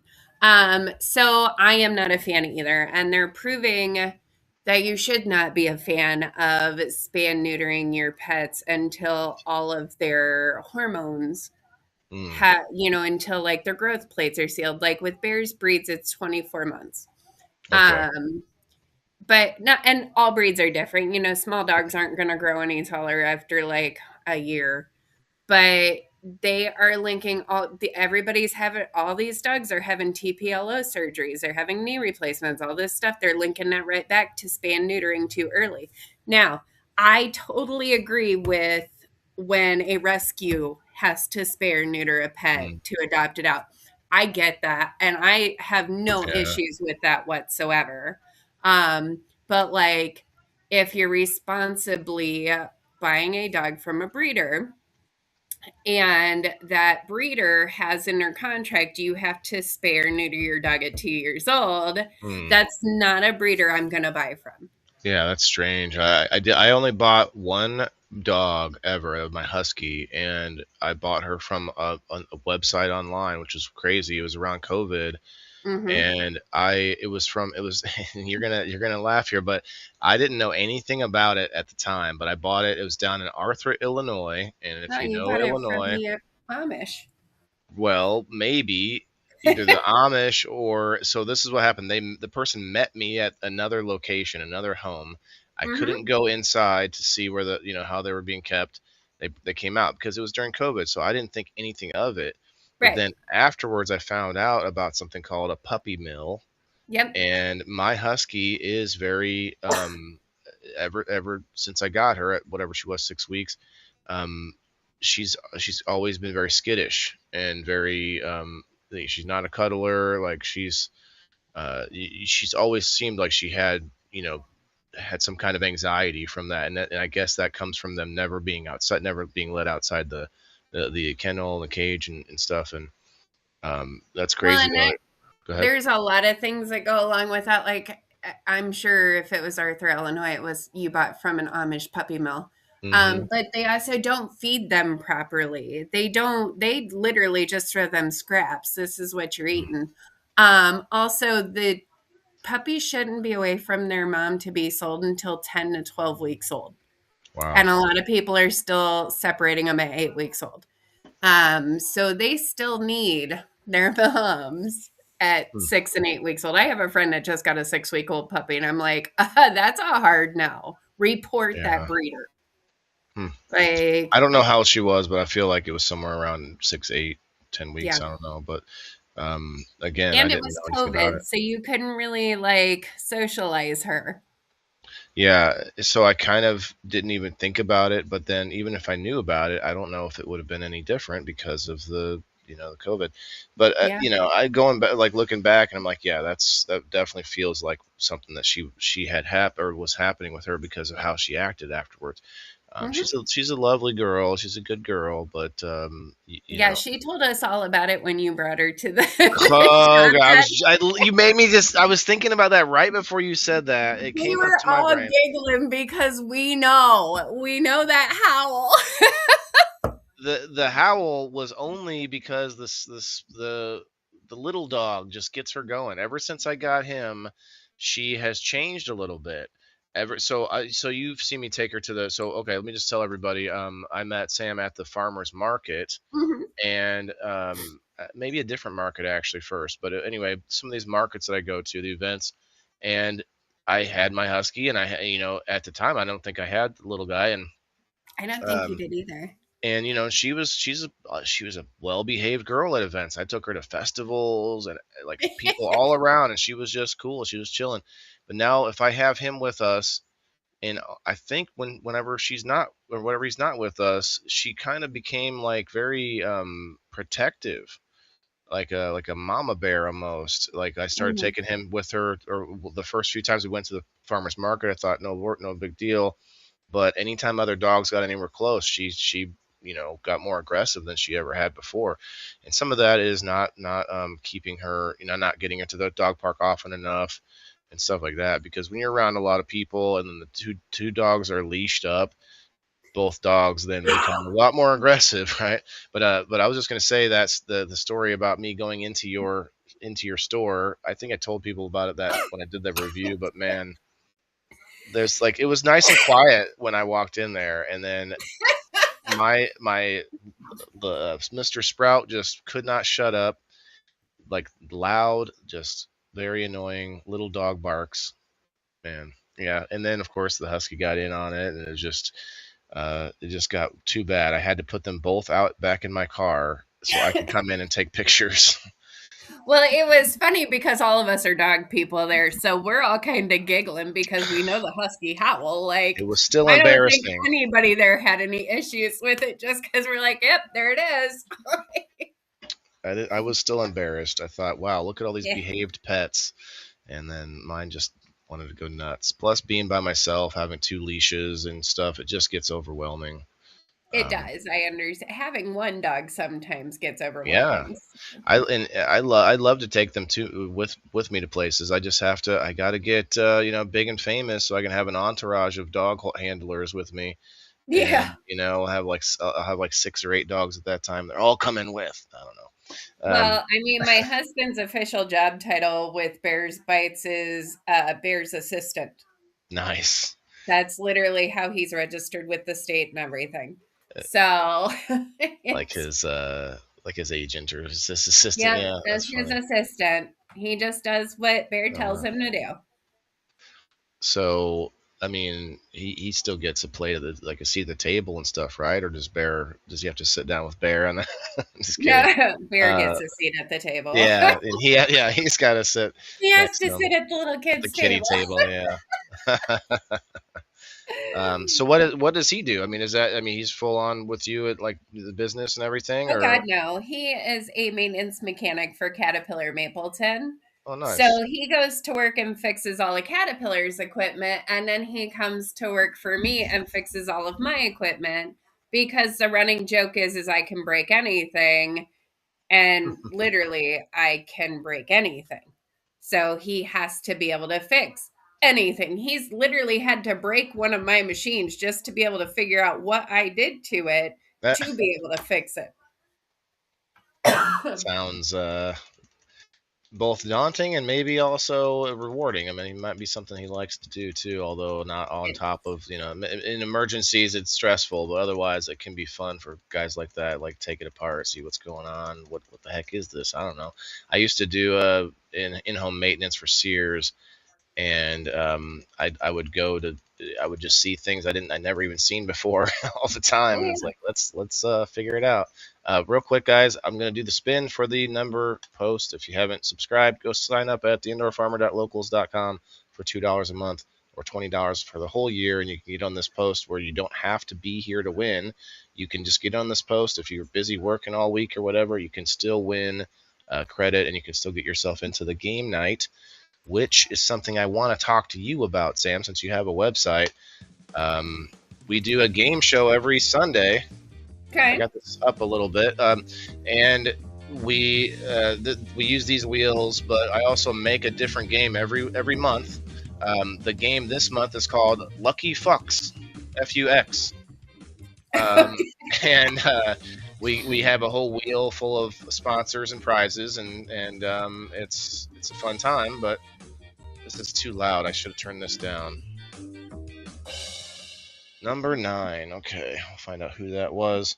So I am not a fan either. And they're proving that you should not be a fan of spay neutering your pets until all of their hormones Mm, have, you know, until like their growth plates are sealed. Like with bears breeds, it's 24 months. okay. Um, but not, and all breeds are different. You know, small dogs aren't going to grow any taller after like a year, but they are linking everybody's having, all these dogs are having TPLO surgeries, they're having knee replacements, all this stuff. They're linking that right back to spay and neutering too early. Now, I totally agree with when a rescue has to spay or neuter a pet Mm, to adopt it out. I get that, and I have no yeah. issues with that whatsoever. But like, if you're responsibly buying a dog from a breeder and that breeder has in their contract you have to spay or neuter your dog at 2 years old, Mm, that's not a breeder I'm going to buy from. yeah, that's strange. I only bought one dog ever, my husky, and I bought her from a website online, which was crazy. It was around COVID, Hmm. and it was from it was you're gonna laugh here, but I didn't know anything about it at the time. But I bought it. It was down in Arthur, Illinois, and if No, you you know bought it from Illinois, the Amish. well, maybe either the Amish or so this is what happened. The person met me at another location, another home. I couldn't Hmm. go inside to see where how they were being kept. They came out because it was during COVID, so I didn't think anything of it. But Right. then afterwards, I found out about something called a puppy mill, Yep. and my husky is very ever since I got her at whatever she was, 6 weeks. Um, she's always been very skittish and very she's not a cuddler. Like she's always seemed like she had had some kind of anxiety from that, and I guess that comes from them never being outside, never being let outside the kennel, the cage, and stuff. And that's Well, crazy and though. Go ahead. there's a lot of things that go along with that. Like, I'm sure if it was Arthur, Illinois, it was you bought from an Amish puppy mill. Hmm. But they also don't feed them properly. They don't, they literally just throw them scraps. This is what you're eating. Also, the puppies shouldn't be away from their mom to be sold until 10 to 12 weeks old. Wow. And a lot of people are still separating them at 8 weeks old. So they still need their moms at Hmm. 6 and 8 weeks old. I have a friend that just got a 6 week old puppy, and I'm like, that's a hard no. Report that Yeah. breeder. Hmm. Like, I don't know how old she was, but I feel like it was somewhere around 6, 8, 10 weeks. yeah. I don't know, but again, I And it didn't was know anything about COVID, it. so you couldn't really like socialize her. Yeah, so I kind of didn't even think about it, but then even if I knew about it, I don't know if it would have been any different because of the COVID. But Yeah. I going back, like looking back, and I'm like, yeah, that definitely feels like something that she had or was happening with her because of how she acted afterwards. Mhm. She's a lovely girl, she's a good girl, but you Yeah, know. she told us all about it when you brought her to the Oh, God, conference. you made me just. I was thinking about that right before you said that. It We came up were to my all brain. giggling because we know that howl. The howl was only because the little dog just gets her going. Ever since I got him, she has changed a little bit. So you've seen me take her to the so okay. Let me just tell everybody. I met Sam at the farmers market, Mhm. and maybe a different market actually first. But anyway, some of these markets that I go to, the events, and I had my husky, and at the time I don't think I had the little guy, I don't think you um, did either. she was a well behaved girl at events. I took her to festivals and like people all around, and she was just cool. She was chilling. But now if I have him with us, and I think whenever she's not or whenever he's not with us, she kind of became like very protective, like a mama bear almost. Like I started Mhm. taking him with her, or the first few times we went to the farmers market, I thought no big deal. But anytime other dogs got anywhere close, she got more aggressive than she ever had before. And some of that is not keeping her, not getting into the dog park often enough and stuff like that. Because when you're around a lot of people and then the two dogs are leashed up, both dogs then become a lot more aggressive, right? But I was just gonna say that's the story about me going into your store. I think I told people about it that when I did the review, but man, there's like it was nice and quiet when I walked in there, and then my the Mr. Sprout just could not shut up, like loud, just very annoying little dog barks, man. Yeah, and then of course the husky got in on it, and it just got too bad. I had to put them both out back in my car so I could come in and take pictures. Well, it was funny because all of us are dog people there, so we're all kind of giggling because we know the husky howl. It Like, was still I don't think embarrassing. anybody there had any issues with it just because we're like, yep, there it is. I was still embarrassed. I thought, wow, look at all these Yeah, behaved pets, and then mine just wanted to go nuts. Plus, being by myself, having two leashes and stuff, it just gets overwhelming. it Um, does. I understand. Having one dog sometimes gets yeah, overwhelming. I love to take them to with me to places. I just have to. I got to get big and famous so I can have an entourage of handlers with me, Yeah. and I'll have like 6 or 8 dogs at that time. They're all coming with. I don't know. Well, I mean, my husband's official job title with Bears Bites is Bears Assistant. Nice. That's literally how he's registered with the state and everything. So Like it's his agent or his assistant. yeah, Yeah, that's that's his funny. assistant. He just does what Bear tells Uh, him to do. so I mean, he still gets a plate of like a seat at the table and stuff, right? Or does he have to sit down with Bear? And just kidding. No, Bear Uh, gets a seat at the table. yeah, and he's got to sit He has next to to him, sit at the little the kid's kitty table. table. Yeah. So what does he do? I mean, he's full on with you at like the business and everything, Oh God, or no. He is a maintenance mechanic for Caterpillar Mapleton. oh, So nice. he goes to work and fixes all of Caterpillar's equipment, and then he comes to work for me and fixes all of my equipment because the running joke is I can break anything, and literally I can break anything. So he has to be able to fix anything. He's literally had to break one of my machines just to be able to figure out what I did to it That to be able to fix it. sounds both daunting and maybe also rewarding. I mean, it might be something he likes to do too, although not on top of, in emergencies it's stressful, but otherwise it can be fun for guys like that, like take it apart, see what's going on, what the heck is this? I don't know. I used to do in-home maintenance for Sears, and I would I would just see things I never even seen before all the time, Oh and it's yeah. like let's figure it out. Real quick, guys, I'm gonna do the spin for the number post. If you haven't subscribed, go sign up at theindoorfarmer.locals.com for $2 a month. or $20 for the whole year, and you can get on this post where you don't have to be here to win. You can just get on this post. If you're busy working all week or whatever, you can still win credit, and you can still get yourself into the game night, which is something I want to talk to you about, Sam, since you have a website. We do a game show every Sunday. Okay. I got this up a little bit, and we use these wheels, but I also make a different game every month. The game this month is called Lucky Fucks, F-U-X, and we have a whole wheel full of sponsors and prizes, and it's a fun time. But this is too loud. I should have turned this down. Number 9. Okay, I'll find out who that was.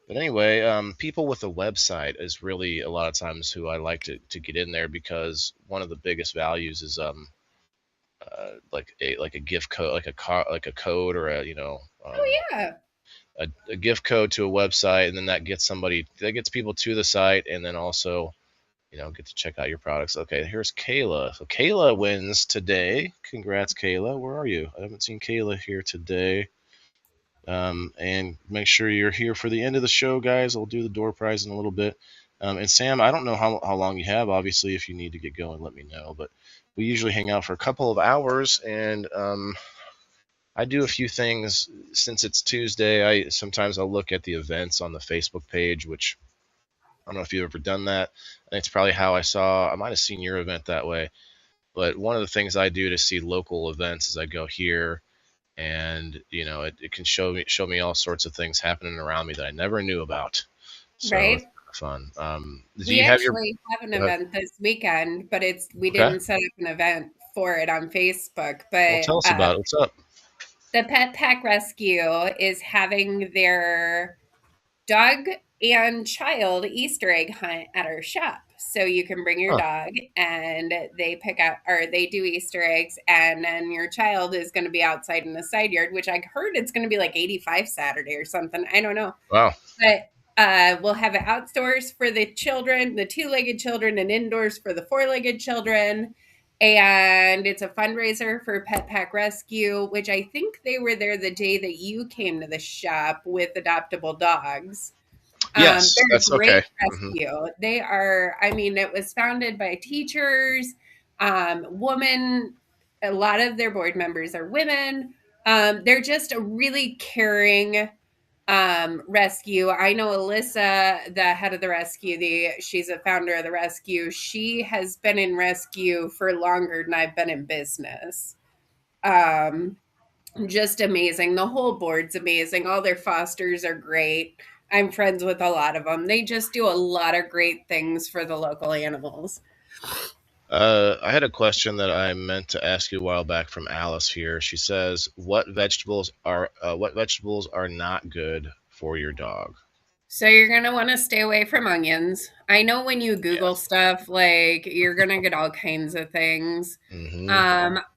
But anyway, people with a website is really a lot of times who I like to get in there, because one of the biggest values is like a gift code, like a code, or a Oh yeah. a gift code to a website, and then that gets people to the site, and then also get to check out your products. Okay, here's Kayla. So Kayla wins today. Congrats, Kayla. Where are you? I haven't seen Kayla here today. And make sure you're here for the end of the show, guys. I'll do the door prize in a little bit. And Sam, I don't know how long you have. Obviously, if you need to get going, let me know. But we usually hang out for a couple of hours, and I do a few things. Since it's Tuesday, sometimes I'll look at the events on the Facebook page, which I don't know if you've ever done that. I think it's probably how I might have seen your event that way. But one of the things I do to see local events is I go here, and it can show me all sorts of things happening around me that I never knew about. So Right. it's fun. We actually have an event this weekend, but we Okay. didn't set up an event for it on Facebook. Well, But tell us about it. What's up? the Pet Pack Rescue is having their dog and child Easter egg hunt at our shop. So you can bring your Huh. dog, and they pick out, or they do Easter eggs, and then your child is going to be outside in the side yard, which I heard it's going to be like 85 Saturday or something. I don't know. Wow. But we'll have it outdoors for the children, the 2-legged children, and indoors for the 4-legged children. And it's a fundraiser for Pet Pack Rescue, which I think they were there the day that you came to the shop with adoptable dogs. Yes, They're that's a great okay. rescue. They are, it was founded by teachers, women. A lot of their board members are women. They're just a really caring rescue. I know Alyssa, the head of the rescue, she's a founder of the rescue. She has been in rescue for longer than I've been in business. Just amazing. The whole board's amazing. All their fosters are great. I'm friends with a lot of them. They just do a lot of great things for the local animals. I had a question that I meant to ask you a while back from Alice here. She says, "What vegetables are not good for your dog?" So you're going to want to stay away from onions. I know when you Google stuff, like, you're going to get all kinds of things. Mm-hmm.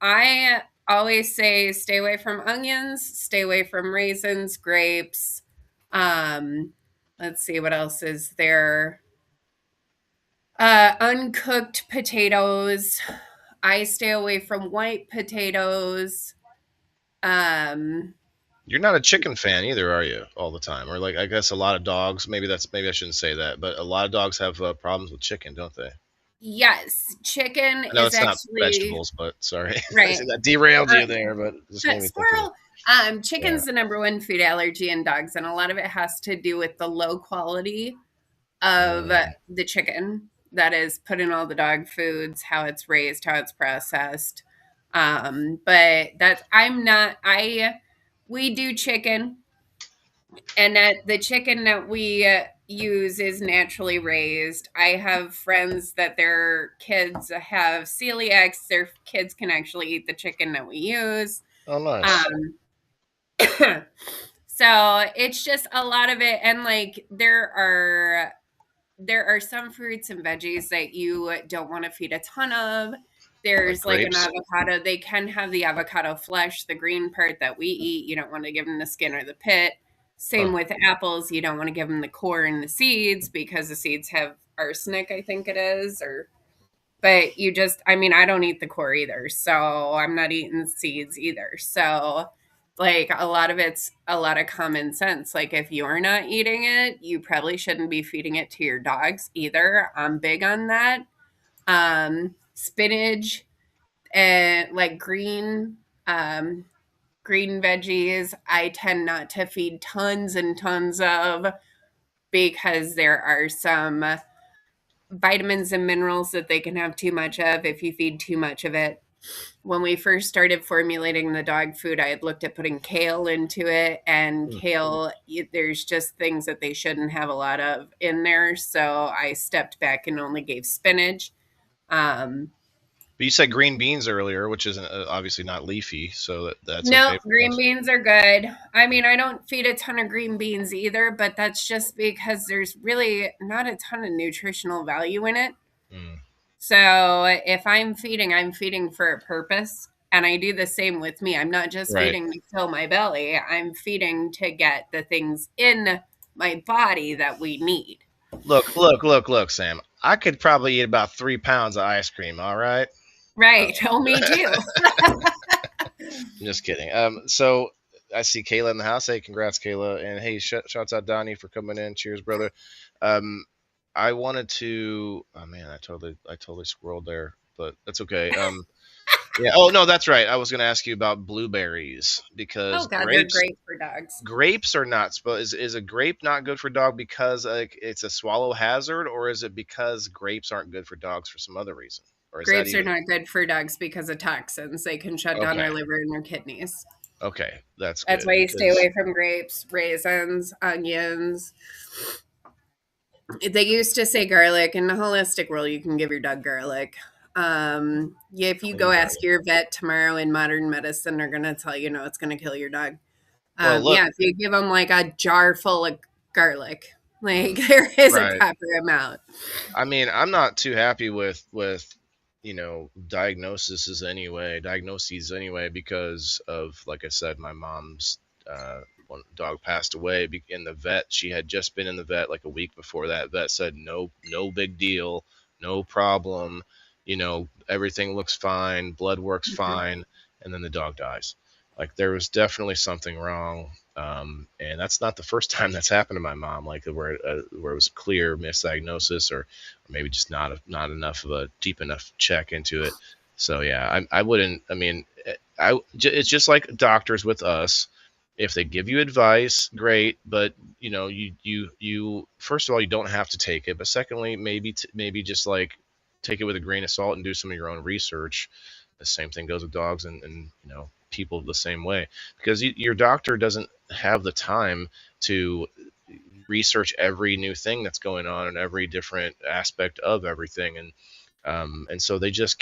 I always say stay away from onions, stay away from raisins, grapes. Let's see, what else is there? Uncooked potatoes. I stay away from white potatoes. You're not a chicken fan either, are you? All the time, or like I guess a lot of dogs. Maybe I shouldn't say that, but a lot of dogs have problems with chicken, don't they? Yes, chicken I know is it's not actually vegetables, but sorry, right. that derailed you there. But just made me think of Squirrel. it. Chicken's the number one food allergy in dogs, and a lot of it has to do with the low quality of Mm. the chicken that is put in all the dog foods, how it's raised, how it's processed. But that's I'm not I we do chicken, and that the chicken that we use is naturally raised. I have friends that their kids have celiacs. Their kids can actually eat the chicken that we use. Oh, nice. Um, so it's just a lot of it, and like there are some fruits and veggies that you don't want to feed a ton of. Like There's like an grapes. avocado. They can have the avocado flesh, the green part that we eat. You don't want to give them the skin or the pit. Huh. Same with apples. You don't want to give them the core and the seeds because the seeds have arsenic, I think it is, or But you just, I mean, I don't eat the core either. So I'm not eating seeds either. So, like, a lot of it's a lot of common sense. Like, if you're not eating it, you probably shouldn't be feeding it to your dogs either. I'm big on that. Spinach and like um, green veggies, I tend not to feed tons and tons of because there are some vitamins and minerals that they can have too much of if you feed too much of it. When we first started formulating the dog food, I had looked at putting kale into it, and Mm. kale, there's just things that they shouldn't have a lot of in there. So I stepped back and only gave spinach. Um, But you said green beans earlier, which isn't obviously not leafy, so that's no, okay for green dogs. beans are good. I mean, I don't feed a ton of green beans either, but that's just because there's really not a ton of nutritional value in it. Mm. So if I'm feeding for a purpose. And I do the same with me. I'm not just Right. feeding to fill my belly, I'm feeding to get the things in my body that we need. Look, Sam. I could probably eat about 3 pounds of ice cream. All right. Right. Oh, me too. I'm just kidding. So I see Kayla in the house. Hey, congrats, Kayla, and hey, shouts out Donnie for coming in. Cheers, brother. Um, I wanted to. Oh man, I totally squirreled there, but that's okay. Yeah. Oh no, that's right. I was going to ask you about blueberries Oh, because God, they're grapes great for dogs. grapes are not supposed. Is a grape not good for dog because like it's a swallow hazard, or is it because grapes aren't good for dogs for some other reason, or is that Grapes are even not good for dogs because of toxins. They can shut down okay? their liver and their kidneys. Okay, that's That's good why you stay because away from grapes, raisins, onions. They used to say garlic. In the holistic world, you can give your dog garlic. Yeah, if you go clean ask garlic. your vet tomorrow in modern medicine, they're going to tell you, no, it's going to kill your dog. Well, look, Yeah, if you give them like a jar full of garlic, like mm, there is a right. proper amount. I mean, I'm not too happy with diagnoses anyway because of like I said, my mom's one dog passed away in the vet. She had just been in the vet like a week before that. Vet said no big deal, no problem. Everything looks fine, blood works Mhm. fine, and then the dog dies. Like there was definitely something wrong. And that's not the first time that's happened to my mom, like where it was a clear misdiagnosis or maybe just not enough of a deep enough check into it. So yeah, I wouldn't. I mean, it's just like doctors with us. If they give you advice, great, but you first of all you don't have to take it, but secondly, maybe just like take it with a grain of salt and do some of your own research. The same thing goes with dogs and people the same way because your doctor doesn't have the time to research every new thing that's going on and every different aspect of everything and so they just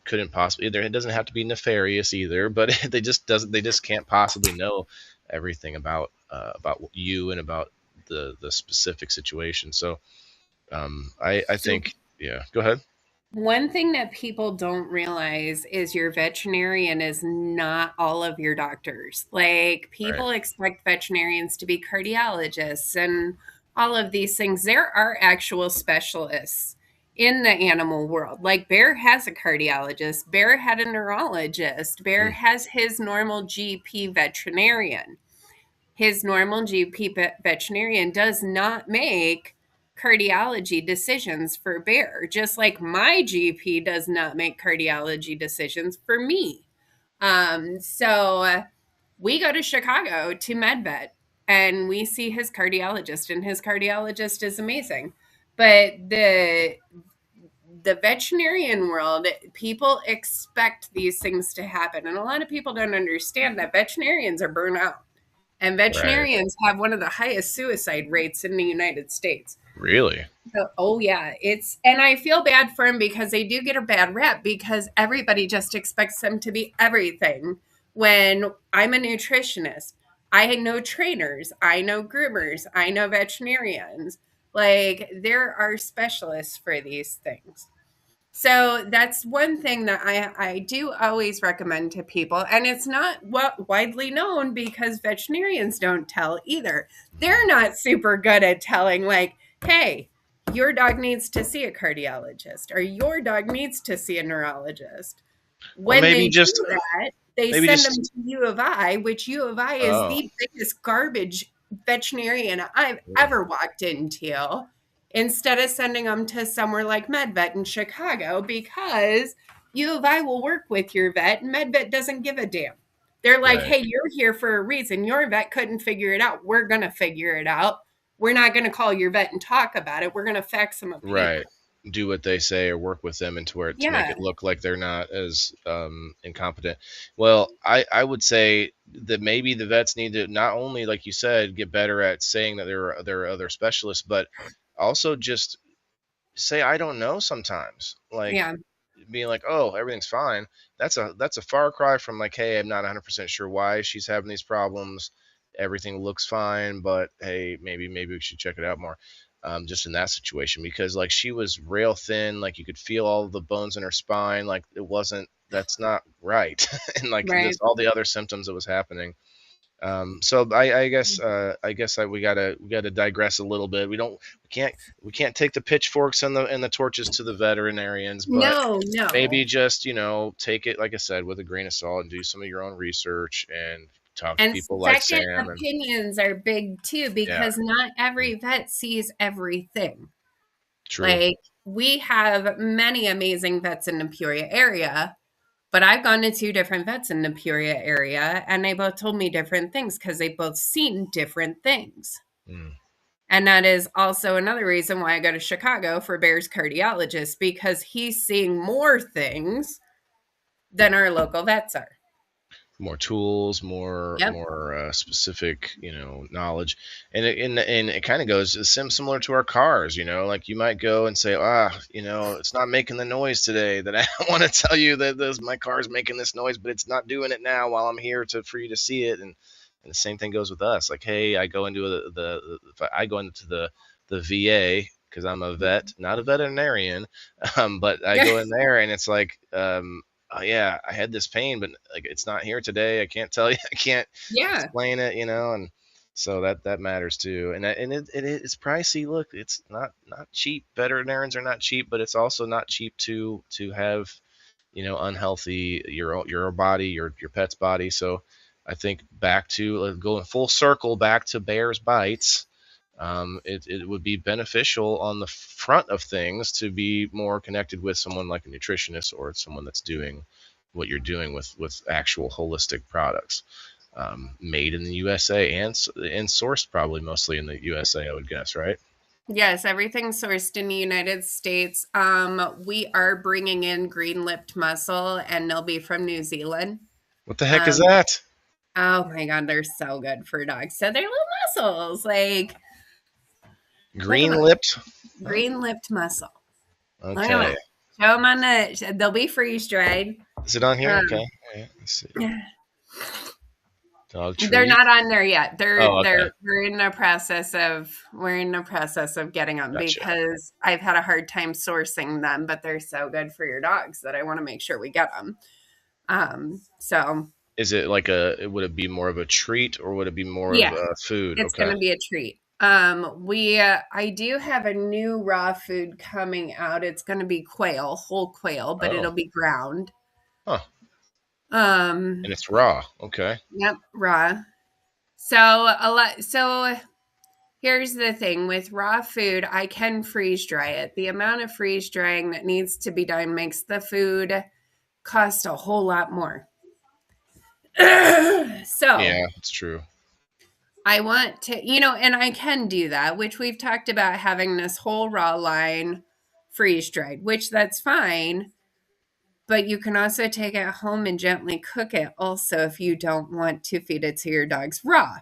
couldn't possibly either. It doesn't have to be nefarious either, but they just can't possibly know everything about you and about the specific situation. So I So think yeah, go ahead. one thing that people don't realize is your veterinarian is not all of your doctors. Like, Right. people expect veterinarians to be cardiologists and all of these things. There are actual specialists in the animal world. Like, Bear has a cardiologist, Bear had a neurologist, Bear Mm, has his normal GP veterinarian. His normal GP veterinarian does not make cardiology decisions for Bear, just like my GP does not make cardiology decisions for me. So we go to Chicago to MedVet and we see his cardiologist, and his cardiologist is amazing. But the veterinarian world, people expect these things to happen, and a lot of people don't understand that veterinarians are burnt out, and right. veterinarians have one of the highest suicide rates in the United States. Really? Oh yeah, and I feel bad for them because they do get a bad rep because everybody just expects them to be everything. When I'm a nutritionist, I know trainers, I know groomers, I know veterinarians. Like, there are specialists for these things. So that's one thing that I do always recommend to people. And it's not widely known because veterinarians don't tell either. They're not super good at telling, like, hey, your dog needs to see a cardiologist or your dog needs to see a neurologist. Or When they do that, they maybe send them just to U of I, which U of I is oh the biggest garbage veterinarian I've ever walked into, instead of sending them to somewhere like MedVet in Chicago, because U of I will work with your vet and MedVet doesn't give a damn. They're like, right, hey, you're here for a reason. Your vet couldn't figure it out. We're going to figure it out. We're not going to call your vet and talk about it. We're going to fax them a right. paper. Do what they say or work with them into where to make Yeah. it look like they're not as incompetent. Well, I would say that maybe the vets need to not only, like you said, get better at saying that there are other specialists, but also just say I don't know sometimes. Like Yeah. being like, oh, everything's fine. That's a far cry from like, hey, I'm not 100% sure why she's having these problems. Everything looks fine, but hey, maybe we should check it out more. Just in that situation, because like she was rail thin, like you could feel all the bones in her spine, like it wasn't. That's not right, and like Right. this all the other symptoms that was happening. So I guess we gotta digress a little bit. We can't take the pitchforks and the torches to the veterinarians, but No, maybe no. just take it, like I said, with a grain of salt and do some of your own research and talk to And people like second Sam and opinions are big too, yeah, because not every vet sees everything. true. Like, we have many amazing vets in the Peoria area, but I've gone to two different vets in the Peoria area, and they both told me different things because they both seen different things. Mm. And that is also another reason why I go to Chicago for Bear's cardiologist, because he's seeing more things than our local vets are. More tools, more Yep. more specific, knowledge, and it kind of goes similar to our cars. Like you might go and say, it's not making the noise today that I want to tell you that my car's making this noise, but it's not doing it now while I'm here for you to see it. And the same thing goes with us. Like, hey, I go into the VA because I'm a vet, not a veterinarian, but I go in there and it's like, oh yeah, I had this pain, but like it's not here today. I can't tell you. I can't Yeah. explain it, and so that matters too. And it's pricey. Look, it's not cheap. Veterinarians are not cheap, but it's also not cheap to have unhealthy your body, your pet's body. So I think back to going full circle back to Bears Bites. It would be beneficial on the front of things to be more connected with someone like a nutritionist or someone that's doing what you're doing with actual holistic products, made in the USA and sourced probably mostly in the USA, I would guess, right? Yes, everything's sourced in the United States. We are bringing in green-lipped mussel, and they'll be from New Zealand. What the heck is Um, that? oh my God, they're so good for dogs. So they're little mussels, like, look at them, Green-lipped? green-lipped mussel. Look at Okay. them. Show them on they'll be freeze-dried. Is it on here? Um, Okay. All right, let's see. Dog They're treat. not on there yet. Oh, okay. We're in the process of getting them, Gotcha. because I've had a hard time sourcing them, but they're so good for your dogs that I want to make sure we get them. So Is it would it be more of a treat or would it be more yeah, of a food? it's Okay. going to be a treat. I do have a new raw food coming out. It's going to be quail, whole quail, but Oh. it'll be ground. Huh. Um, And it's raw. Okay. Yep, raw. So here's the thing with raw food, I can freeze dry it. The amount of freeze drying that needs to be done makes the food cost a whole lot more. So Yeah, it's true. I want to, and I can do that, which we've talked about having this whole raw line freeze dried, which that's fine. But you can also take it home and gently cook it also if you don't want to feed it to your dogs raw.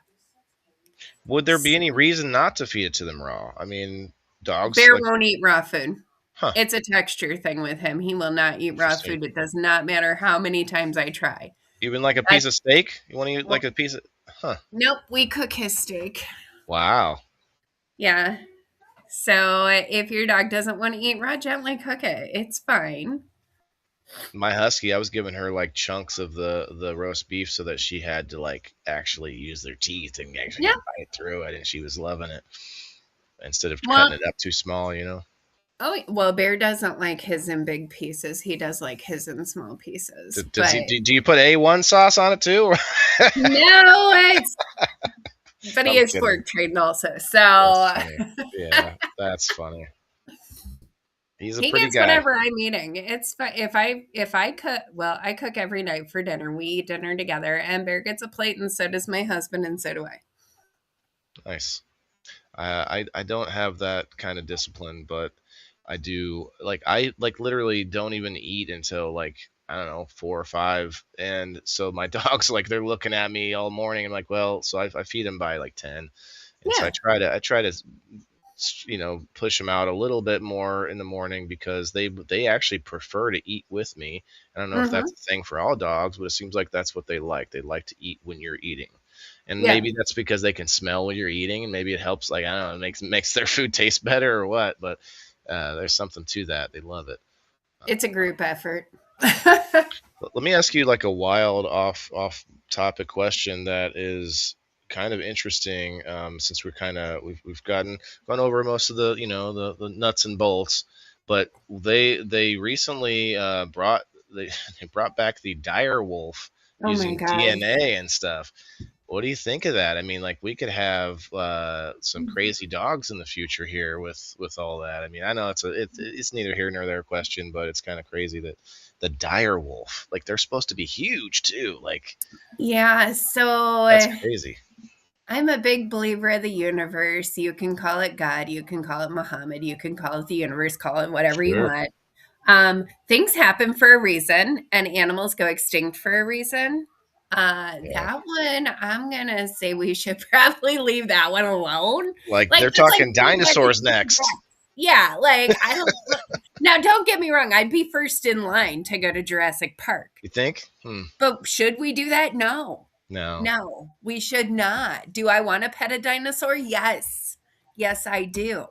Would there be any reason not to feed it to them raw? I mean, dogs Bear like, won't eat raw food. huh? It's a texture thing with him. He will not eat raw Interesting. food. It does not matter how many times I try. Even like a piece of steak? You want to eat like a piece of? Huh? Nope, we cook his steak. Wow. Yeah. So if your dog doesn't want to eat raw, gently cook it. It's fine. My husky, I was giving her like chunks of the roast beef so that she had to like actually use their teeth and actually Yeah. bite through it, and she was loving it. instead of Well, cutting it up too small, you know. oh, well, Bear doesn't like his in big pieces. He does like his in small pieces. Does But he? Do you put A1 sauce on it too? no, but he I'm is kidding. pork trained also. That's So funny. Yeah, that's funny. He's a he pretty gets guy. whatever I'm eating. It's fine. If I cook, well, I cook every night for dinner. We eat dinner together, and Bear gets a plate, and so does my husband, and so do I. Nice. I don't have that kind of discipline, but I do I like literally don't even eat until like I don't know 4 or 5, and so my dogs like they're looking at me all morning. I'm like, well, so I feed them by like 10, and so Yeah, I try to push them out a little bit more in the morning because they actually prefer to eat with me. I don't know if hmm that's a thing for all dogs, but it seems like that's what they like. They like to eat when you're eating. And yeah. maybe that's because they can smell when you're eating, and maybe it helps. Like I don't know, it makes their food taste better or what. But there's something to that. They love it. It's a group effort. But let me ask you like a wild off topic question that is kind of interesting. Since we're kind of we've gone over most of the the nuts and bolts, but they recently they, they brought back the dire wolf Oh my using god. DNA and stuff. What do you think of that? I mean, like we could have some crazy dogs in the future here with all that. I mean, I know it's neither here nor there question, but it's kind of crazy that the dire wolf, like they're supposed to be huge too. Like Yeah, so that's crazy. I'm a big believer of the universe. You can call it God, you can call it Muhammad, you can call it the universe, call it whatever you Sure. want. Things happen for a reason, and animals go extinct for a reason. Yeah. That one, I'm gonna say we should probably leave that one alone. Like Like they're that's like talking saying, like, we dinosaurs should next. T-Rex. Yeah, like I don't. Now, don't get me wrong. I'd be first in line to go to Jurassic Park, You think? but should we do that? No. No. No, we should not. Do I want to pet a dinosaur? Yes. Yes, I do.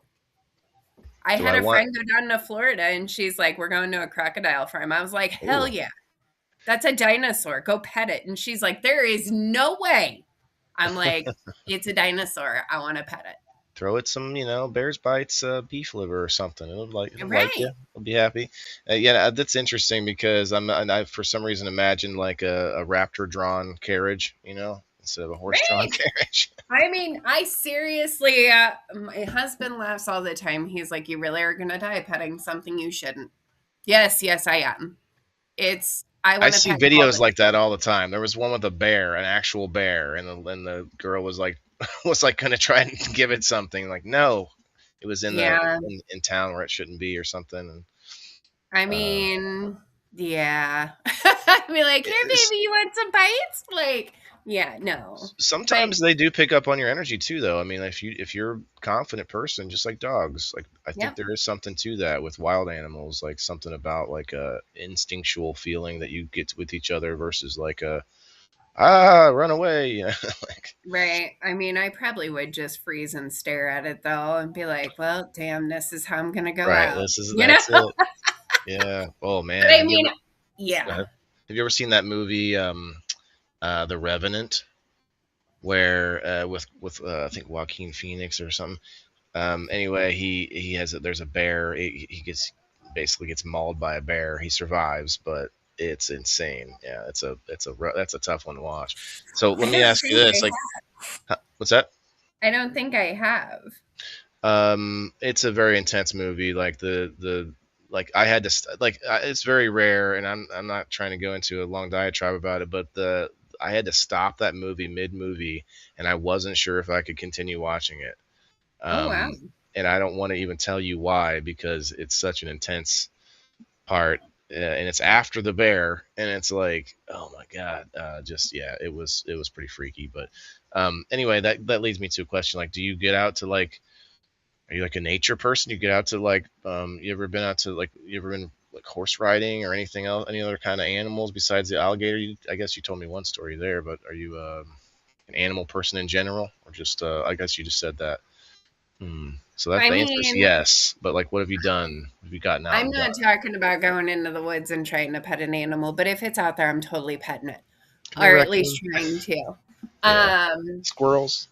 I Do had I a want? friend go down to Florida and she's like, we're going to a crocodile farm. I was like, hell Ooh. yeah. That's a dinosaur. Go pet it. And she's like, there is no way. I'm like, it's a dinosaur. I want to pet it. Throw it some, Bears Bites beef liver or something. It'll like you. Right. It'll be happy. Yeah, that's interesting because I for some reason imagined like a raptor drawn carriage, instead of a horse drawn Right. carriage. I mean, I seriously, my husband laughs all the time. He's like, you really are going to die petting something you shouldn't. Yes, yes, I am. I I want to see pet all videos the like that all the time. There was one with a bear, an actual bear, and the girl was like was like gonna try and give it something. Like no, it was Yeah. in town where it shouldn't be or something. And I uh, mean, yeah. I'd be like, here, it's- baby, you want some bites? Like, yeah, no. But sometimes they do pick up on your energy too, though. I mean, if you're a confident person, just like dogs, like I think yep. there is something to that with wild animals, like something about like a instinctual feeling that you get with each other versus like a run away, like Right. I mean, I probably would just freeze and stare at it though and be like, well, damn, this is how I'm gonna go right. out. This is You know? that's it. Yeah. Oh But man, I mean, go yeah. ahead. Have you ever seen that movie, The Revenant, where with I think Joaquin Phoenix or something? Anyway, he has there's a bear. He basically gets mauled by a bear. He survives, but it's insane. Yeah, that's a tough one to watch. So let I me don't ask you think this: like, what's that? I don't think I have. It's a very intense movie. Like the like I had to it's very rare, and I'm not trying to go into a long diatribe about it, but the I had to stop that movie mid movie, and I wasn't sure if I could continue watching it. Oh wow. And I don't want to even tell you why because it's such an intense part, and it's after the bear, and it's like, oh my god, just yeah, it was pretty freaky. But anyway, that leads me to a question: like, do you get out to like, are you like a nature person? You get out to like, you ever been out to like, you ever been like horse riding or anything else, any other kind of animals besides the alligator? I guess you told me one story there, but are you an animal person in general, or just I guess you just said that. So that I the answer is mean, yes. But like, what have you done? What have you gotten out I'm and not done? talking about going into the woods and trying to pet an animal, but if it's out there, I'm totally petting it. Can you Or at least raccoon? trying to. Yeah. Um, Squirrels.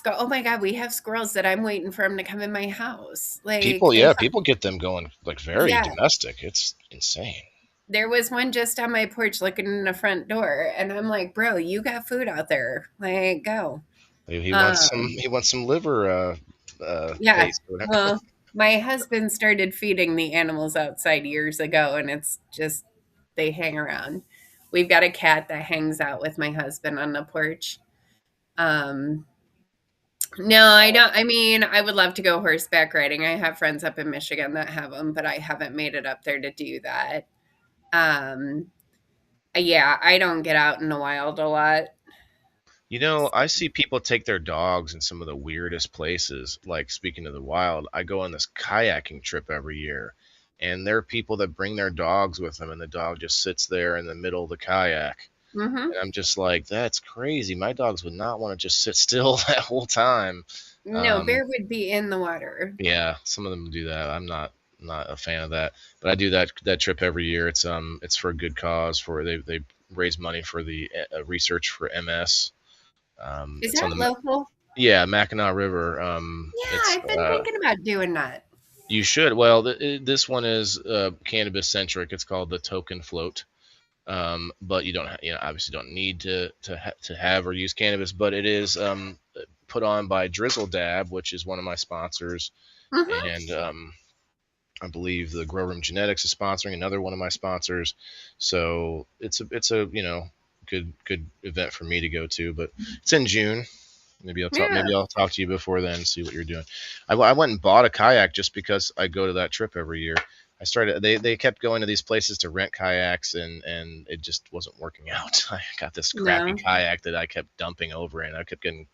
Oh my God, we have squirrels that I'm waiting for them to come in my house. People, Like yeah, people get them going like very yeah, domestic. It's insane. there was one just on my porch looking in the front door, and I'm like, bro, you got food out there. Like, go. He wants some. Um, He wants some liver yeah. paste or whatever. Well, my husband started feeding the animals outside years ago, and it's just they hang around. We've got a cat that hangs out with my husband on the porch. Um, no, I don't. I mean, I would love to go horseback riding. I have friends up in Michigan that have them, but I haven't made it up there to do that. Um, yeah, I don't get out in the wild a lot. You know, I see people take their dogs in some of the weirdest places. Like, speaking of the wild, I go on this kayaking trip every year, and there are people that bring their dogs with them, and the dog just sits there in the middle of the kayak. Hmm. And I'm just like, that's crazy. My dogs would not want to just sit still that whole time. No, Um, bear would be in the water. yeah, some of them do that. I'm not a fan of that, but I do that trip every year. It's for a good cause. For they raise money for the research for MS. Is It's on that the local? Yeah, Mackinac River. Yeah, It's I've been thinking about doing that. You should. Well, this one is cannabis centric. It's called the Token Float. But you don't, obviously don't need to have or use cannabis. But it is put on by Drizzle Dab, which is one of my sponsors, Hmm. and I believe the Grow Room Genetics is sponsoring another one of my sponsors. So it's a good event for me to go to. But it's in June. Maybe I'll talk. Yeah. Maybe I'll talk to you before then. See what you're doing. I went and bought a kayak just because I go to that trip every year. I started. They kept going to these places to rent kayaks, and it just wasn't working out. I got this crappy No. kayak that I kept dumping over, and I kept getting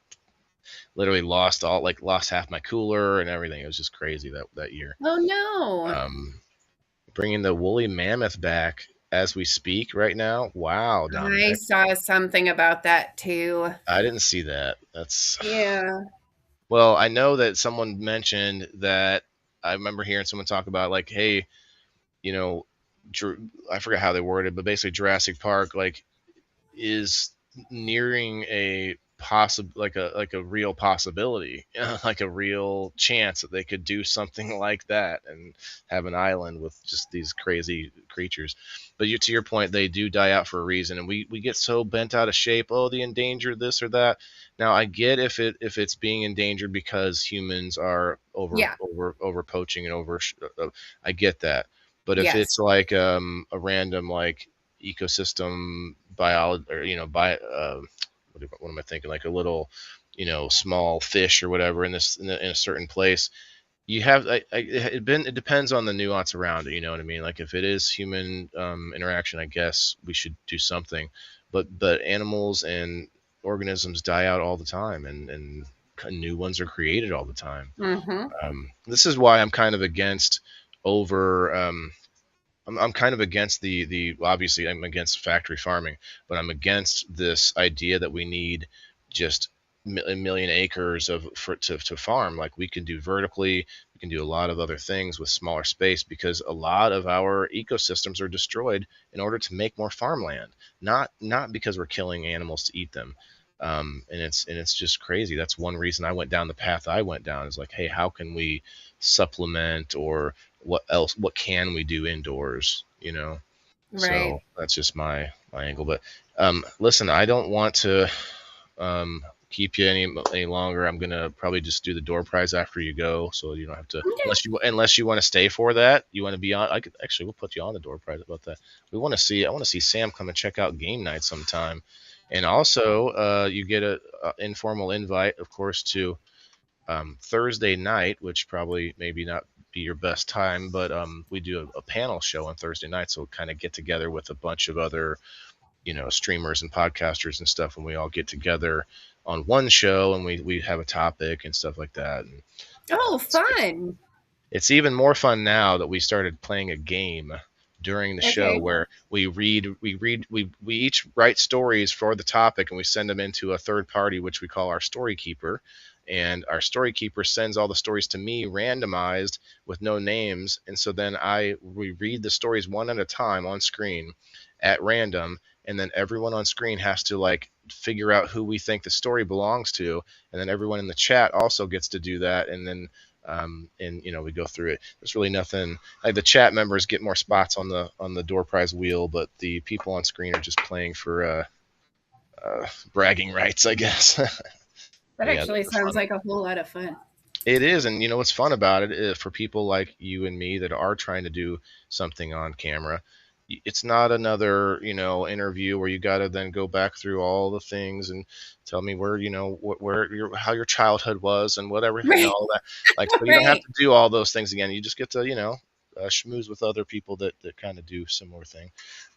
literally lost half my cooler and everything. It was just crazy that year. Oh no. Um, Bringing the woolly mammoth back as we speak right now. Wow, I Dominic. saw something about that too. I didn't see that. That's Yeah. Well, I know that someone mentioned that. I remember hearing someone talk about like, hey, you know, I forgot how they worded, but basically Jurassic Park like is nearing a possible like a real possibility, like a real chance that they could do something like that and have an island with just these crazy creatures. But to your point, they do die out for a reason, and we get so bent out of shape. Oh, the endangered this or that. Now I get if it's being endangered because humans are Yeah. over poaching and I get that. But if Yes. it's like a random like ecosystem biology, or what am I thinking, like a little small fish or whatever in a certain place, you have it depends on the nuance around it, you know what I mean? Like if it is human interaction, I guess we should do something. But animals and organisms die out all the time, and new ones are created all the time. Hmm. This is why I'm kind of against over I'm kind of against the obviously I'm against factory farming, but I'm against this idea that we need just a million acres to farm. Like we can do vertically, we can do a lot of other things with smaller space because a lot of our ecosystems are destroyed in order to make more farmland, not because we're killing animals to eat them. And it's just crazy. That's one reason I went down the path I went down, is like, hey, how can we supplement, or what can we do indoors, Right. so that's just my angle. But listen, I don't want to keep you any longer. I'm gonna probably just do the door prize after you go, so you don't have to, Okay. unless you want to stay for that. You want to be on? I could actually, we'll put you on the door prize about that. I want to see Sam come and check out game night sometime, and also you get a informal invite, of course, to Thursday night, which probably maybe not be your best time, but we do a panel show on Thursday night, so we'll kind of get together with a bunch of other, streamers and podcasters and stuff, and we all get together on one show, and we have a topic and stuff like that. And Oh, it's fun. it's even more fun now that we started playing a game during the show Okay. where we each write stories for the topic, and we send them into a third party, which we call our story keeper. And our story keeper sends all the stories to me randomized with no names, and so then we read the stories one at a time on screen at random, and then everyone on screen has to like figure out who we think the story belongs to, and then everyone in the chat also gets to do that, and then and we go through it. There's really nothing like the chat members get more spots on the door prize wheel, but the people on screen are just playing for bragging rights, I guess. That Yeah, actually they're sounds fun. like a whole lot of fun. It is, and what's fun about it is for people like you and me that are trying to do something on camera. It's not another, interview where you got to then go back through all the things and tell me where, where how your childhood was and whatever, Right. all that. Like, so you don't have Right. to do all those things again. You just get to, schmooze with other people that kind of do similar thing.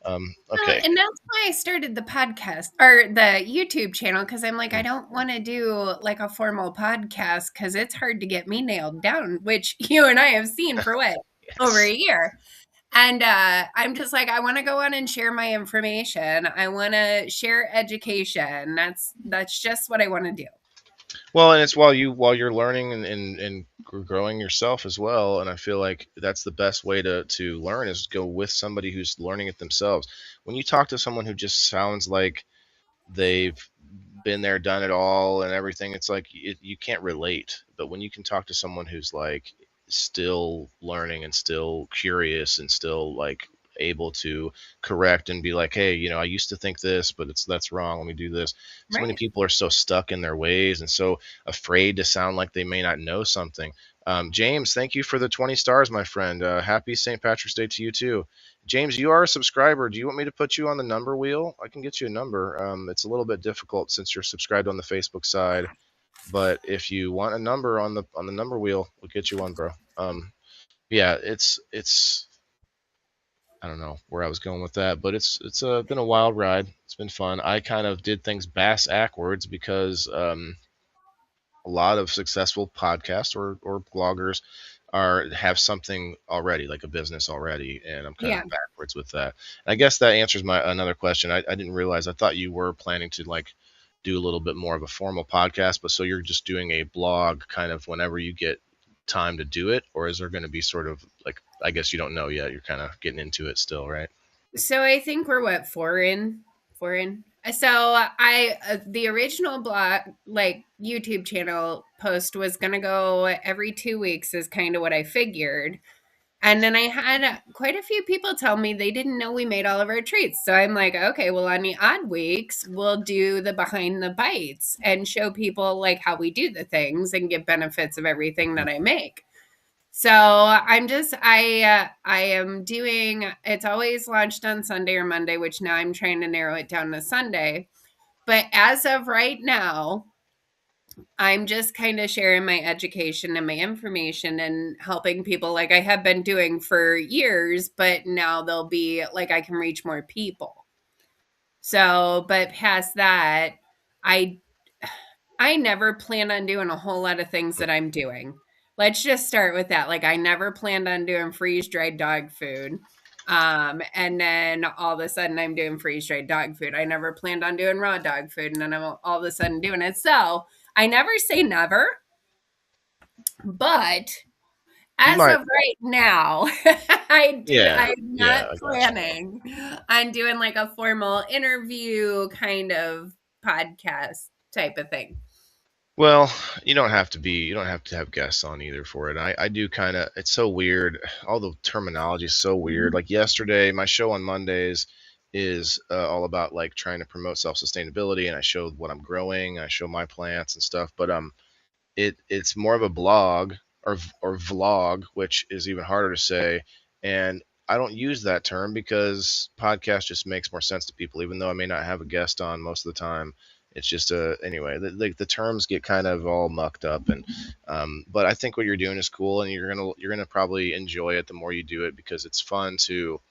Okay. And that's why I started the podcast or the YouTube channel, because I'm like, I Mm. don't want to do like a formal podcast because it's hard to get me nailed down, which you and I have seen for what, over a year. And I'm just like, I want to go on and share my information. I want to share education. That's just what I want to do. Well, and it's while you're learning and growing yourself as well. And I feel like that's the best way to learn is go with somebody who's learning it themselves. When you talk to someone who just sounds like they've been there, done it all, and everything, it's like you can't relate. But when you can talk to someone who's like still learning and still curious and still like able to correct and be like, hey, I used to think this, but that's wrong. Let me do this. So many Right. people are so stuck in their ways and so afraid to sound like they may not know something. James, thank you for the 20 stars, my friend. Happy St. Patrick's Day to you too. James, you are a subscriber. Do you want me to put you on the number wheel? I can get you a number. It's a little bit difficult since you're subscribed on the Facebook side, but if you want a number on the number wheel, we'll get you one, bro. Yeah, it's I don't know where I was going with that, but it's been a wild ride. It's been fun. I kind of did things bass backwards because a lot of successful podcasts or bloggers have something already, like a business already, and I'm kind Yeah. of backwards with that. And I guess that answers my another question. I didn't realize. I thought you were planning to like do a little bit more of a formal podcast, but so you're just doing a blog kind of whenever you get time to do it, or is there going to be sort of like, I guess you don't know yet. You're kind of getting into it still, right? So I think we're what, four in. So the original blog, like YouTube channel post, was gonna go every 2 weeks, is kind of what I figured. And then I had quite a few people tell me they didn't know we made all of our treats. So I'm like, okay, well, on the odd weeks, we'll do the behind the bites and show people like how we do the things and give benefits of everything that I make. So I am doing, it's always launched on Sunday or Monday, which now I'm trying to narrow it down to Sunday. But as of right now, I'm just kind of sharing my education and my information and helping people like I have been doing for years, but now they'll be like I can reach more people. So, but past that, I I never plan on doing a whole lot of things that I'm doing. Let's just start with that. Like I never planned on doing freeze-dried dog food. And then all of a sudden I'm doing freeze-dried dog food. I never planned on doing raw dog food, and then I'm all of a sudden doing it. So I never say never, but You as might, of right now, yeah, I'm yeah, not I got you. planning on doing like a formal interview kind of podcast type of thing. Well, you don't have to have guests on either for it. I do kind of, it's so weird. All the terminology is so weird. Like yesterday, my show on Mondays is all about like trying to promote self-sustainability, and I show what I'm growing, I show my plants and stuff, but it's more of a blog or vlog, which is even harder to say. And I don't use that term because podcast just makes more sense to people, even though I may not have a guest on most of the time. It's just anyway, the terms get kind of all mucked up, and but I think what you're doing is cool, and you're gonna probably enjoy it the more you do it because it's fun to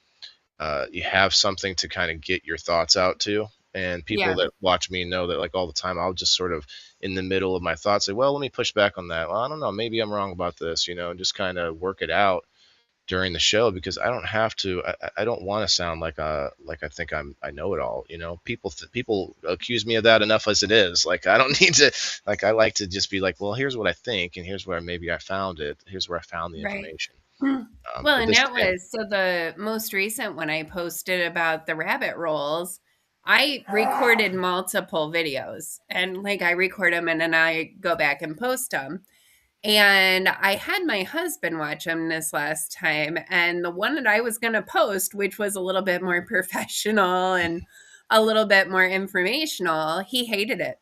you have something to kind of get your thoughts out to. And people Yeah. that watch me know that like all the time I'll just sort of in the middle of my thoughts say, well, let me push back on that. Well, I don't know, maybe I'm wrong about this, and just kind of work it out during the show because I don't have to. I don't want to sound like I think I know it all. People accuse me of that enough as it is. Like I don't need to. Like I like to just be like, well, here's what I think, and here's where maybe I found it. Here's where I found the Right. information. Well, But and this, that was so the most recent one I posted about the rabbit rolls. I recorded multiple videos, and like I record them and then I go back and post them. And I had my husband watch them this last time. And the one that I was going to post, which was a little bit more professional and a little bit more informational, he hated it.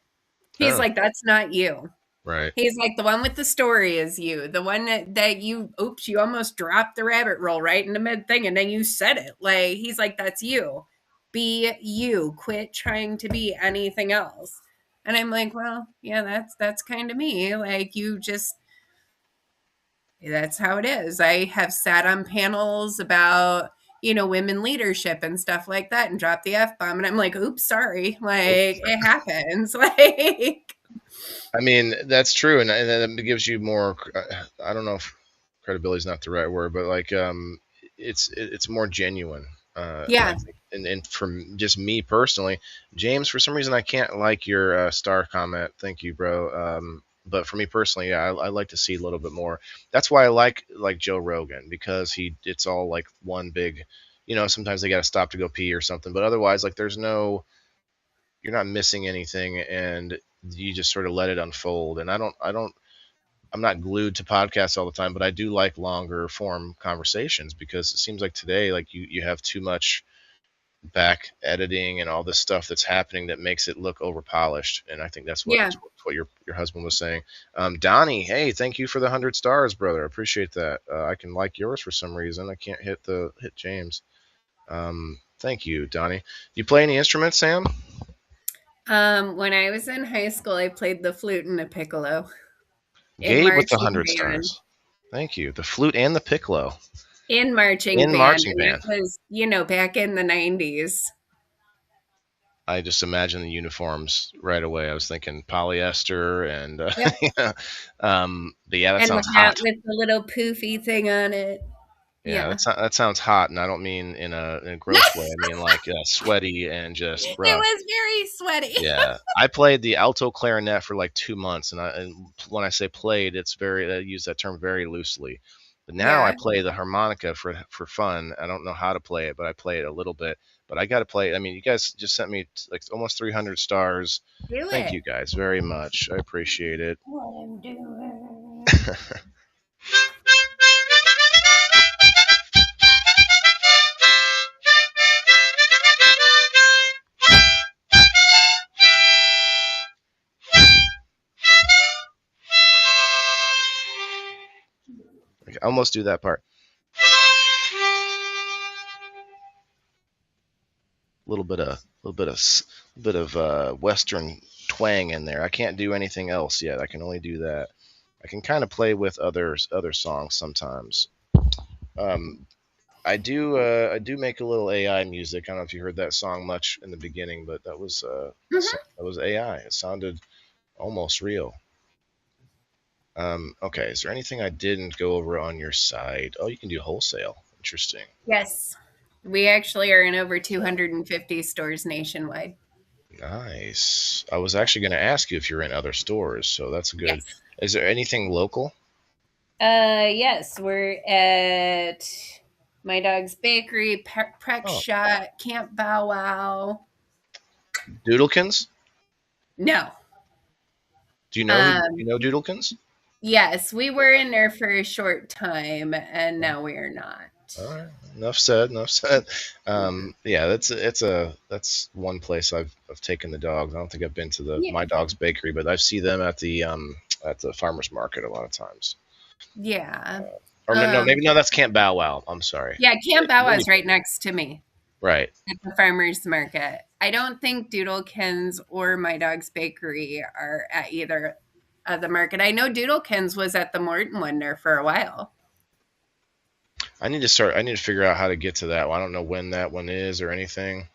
He's Oh, like, that's not you. right. He's like, the one with the story is you. The one that you, oops, you almost dropped the rabbit roll right in the mid thing and then you said it. Like, he's like, that's you. Be you. Quit trying to be anything else. And I'm like, well, yeah, that's kind of me. Like, you just, that's how it is. I have sat on panels about, women leadership and stuff like that and dropped the F bomb. And I'm like, oops, sorry. Like, it happens. Like, I mean, that's true, and then it gives you more. I don't know if credibility is not the right word, but like, it's more genuine. And I yeah. think, and from just me personally, James, for some reason, I can't like your star comment. Thank you, bro. But for me personally, yeah, I like to see a little bit more. That's why I like Joe Rogan, because it's all like one big. Sometimes they got to stop to go pee or something, but otherwise, like, you're not missing anything, and you just sort of let it unfold. And I'm not glued to podcasts all the time, but I do like longer form conversations, because it seems like today, like, you have too much back editing and all this stuff that's happening that makes it look over polished. And I think that's what Yeah. your husband was saying. Donnie, hey, thank you for the 100 stars, brother. I appreciate that. I can like yours for some reason. I can't hit James. Thank you, Donnie. You play any instruments, Sam? When I was in high school, I played the flute and the piccolo in Gabe with the marching 100 band. stars. Thank you. The flute and the piccolo In marching in band, marching and it band. was, back in the 90s. I just imagine the uniforms right away. I was thinking polyester and Yep. yeah. But yeah, that And the sounds hat hot. with the little poofy thing on it. Yeah, Yeah. that sounds hot, and I don't mean in a gross way. I mean like sweaty and just It rough. was very sweaty. Yeah, I played the alto clarinet for like 2 months, and when I say played, I use that term very loosely. But now I Yeah. play the harmonica for fun. I don't know how to play it, but I play it a little bit. But I got to play it. I mean, you guys just sent me like almost 300 stars. Do Thank it. you guys very much. I appreciate it. What I'm doing. Okay, almost do that part. A little bit of Western twang in there. I can't do anything else yet. I can only do that. I can kind of play with other songs sometimes. Um, I do make a little AI music. I don't know if you heard that song much in the beginning, but Mhm. that was AI. It sounded almost real. Okay, is there anything I didn't go over on your side? Oh, you can do wholesale. Interesting. Yes. We actually are in over 250 stores nationwide. Nice. I was actually going to ask you if you're in other stores, so that's good. Yes. Is there anything local? Yes, we're at My Dog's Bakery, Prec Oh, Shot, Camp Bow Wow. Doodlekins? No. Do Um, you know Doodlekins? yes, we were in there for a short time and now we are not. All right. Enough said. Enough said. Yeah, that's one place I've taken the dogs. I don't think I've been to the Yeah. My Dog's Bakery, but I see them at the farmers market a lot of times. Yeah. Or no, Um, maybe no, that's Camp Bow Wow. I'm sorry. yeah, Camp Bow Wow Maybe- is right next to me Right. at the farmer's market. I don't think Doodlekins or My Dog's Bakery are at either of the market. I know Doodlekins was at the Morton one there for a while. I need to start. I need to figure out how to get to that one. I don't know when that one is or anything.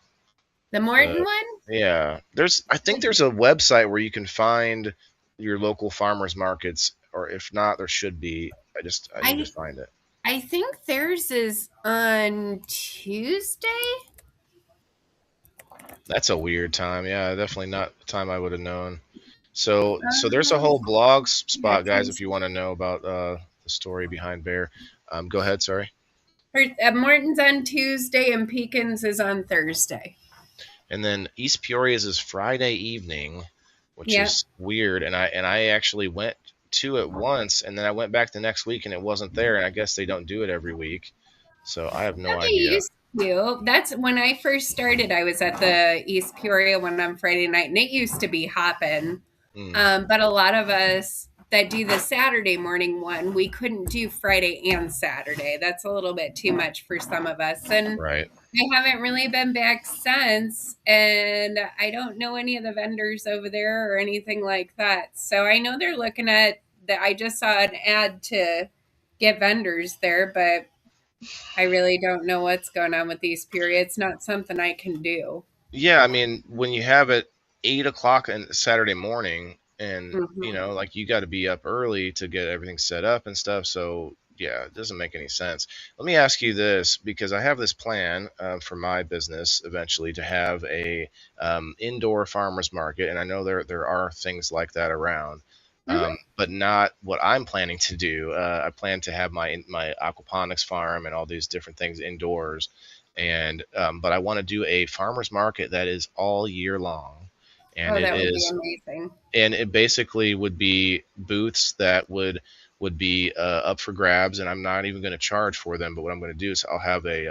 The But Morton one? yeah, I think there's a website where you can find your local farmers markets, or if not, there should be. I need I to find it. I think theirs is on Tuesday. That's a weird time. Yeah, definitely not the time I would have known. So there's a whole blog spot, That guys. If sounds. you want to know about the story behind Bear, go ahead. Sorry. Morton's on Tuesday and Pekin's is on Thursday. and then East Peoria's is Friday evening, which Yeah. is weird. And I actually went to it once, and then I went back the next week, and it wasn't there. And I guess they don't do it every week, so I have Yeah, no they idea. used to. That's when I first started. I was at the East Peoria one on Friday night, and it used to be hopping. Mm, But a lot of us that do the Saturday morning one, we couldn't do Friday and Saturday. That's a little bit too much for some of us. And right. I haven't really been back since. And I don't know any of the vendors over there or anything like that. So I know they're looking at that. I just saw an ad to get vendors there, but I really don't know what's going on with these periods. Not something I can do. Yeah, I mean, when you have it 8 o'clock on Saturday morning, and Hmm. like you got to be up early to get everything set up and stuff. So yeah, it doesn't make any sense. Let me ask you this, because I have this plan for my business eventually to have a indoor farmers market, and I know there are things like that around. Hmm. But not what I'm planning to do. I plan to have my aquaponics farm and all these different things indoors, and but I want to do a farmers market that is all year long, and Oh, it that would be is amazing. and it basically would be booths that would be up for grabs, and I'm not even going to charge for them. But what I'm going to do is I'll have a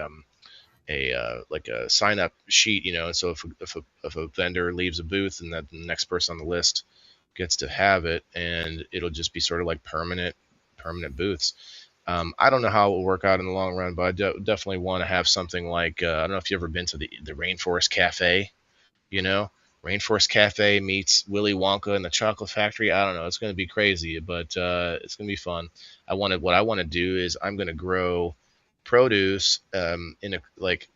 like a sign up sheet, and so if a vendor leaves a booth, and that the next person on the list gets to have it, and it'll just be sort of like permanent booths. I don't know how it will work out in the long run, but I definitely want to have something like I don't know if you've ever been to the Rainforest Cafe. You know, Rainforest Cafe meets Willy Wonka and the Chocolate Factory. I don't know. It's going to be crazy, but it's going to be fun. What I want to do is I'm going to grow produce in a like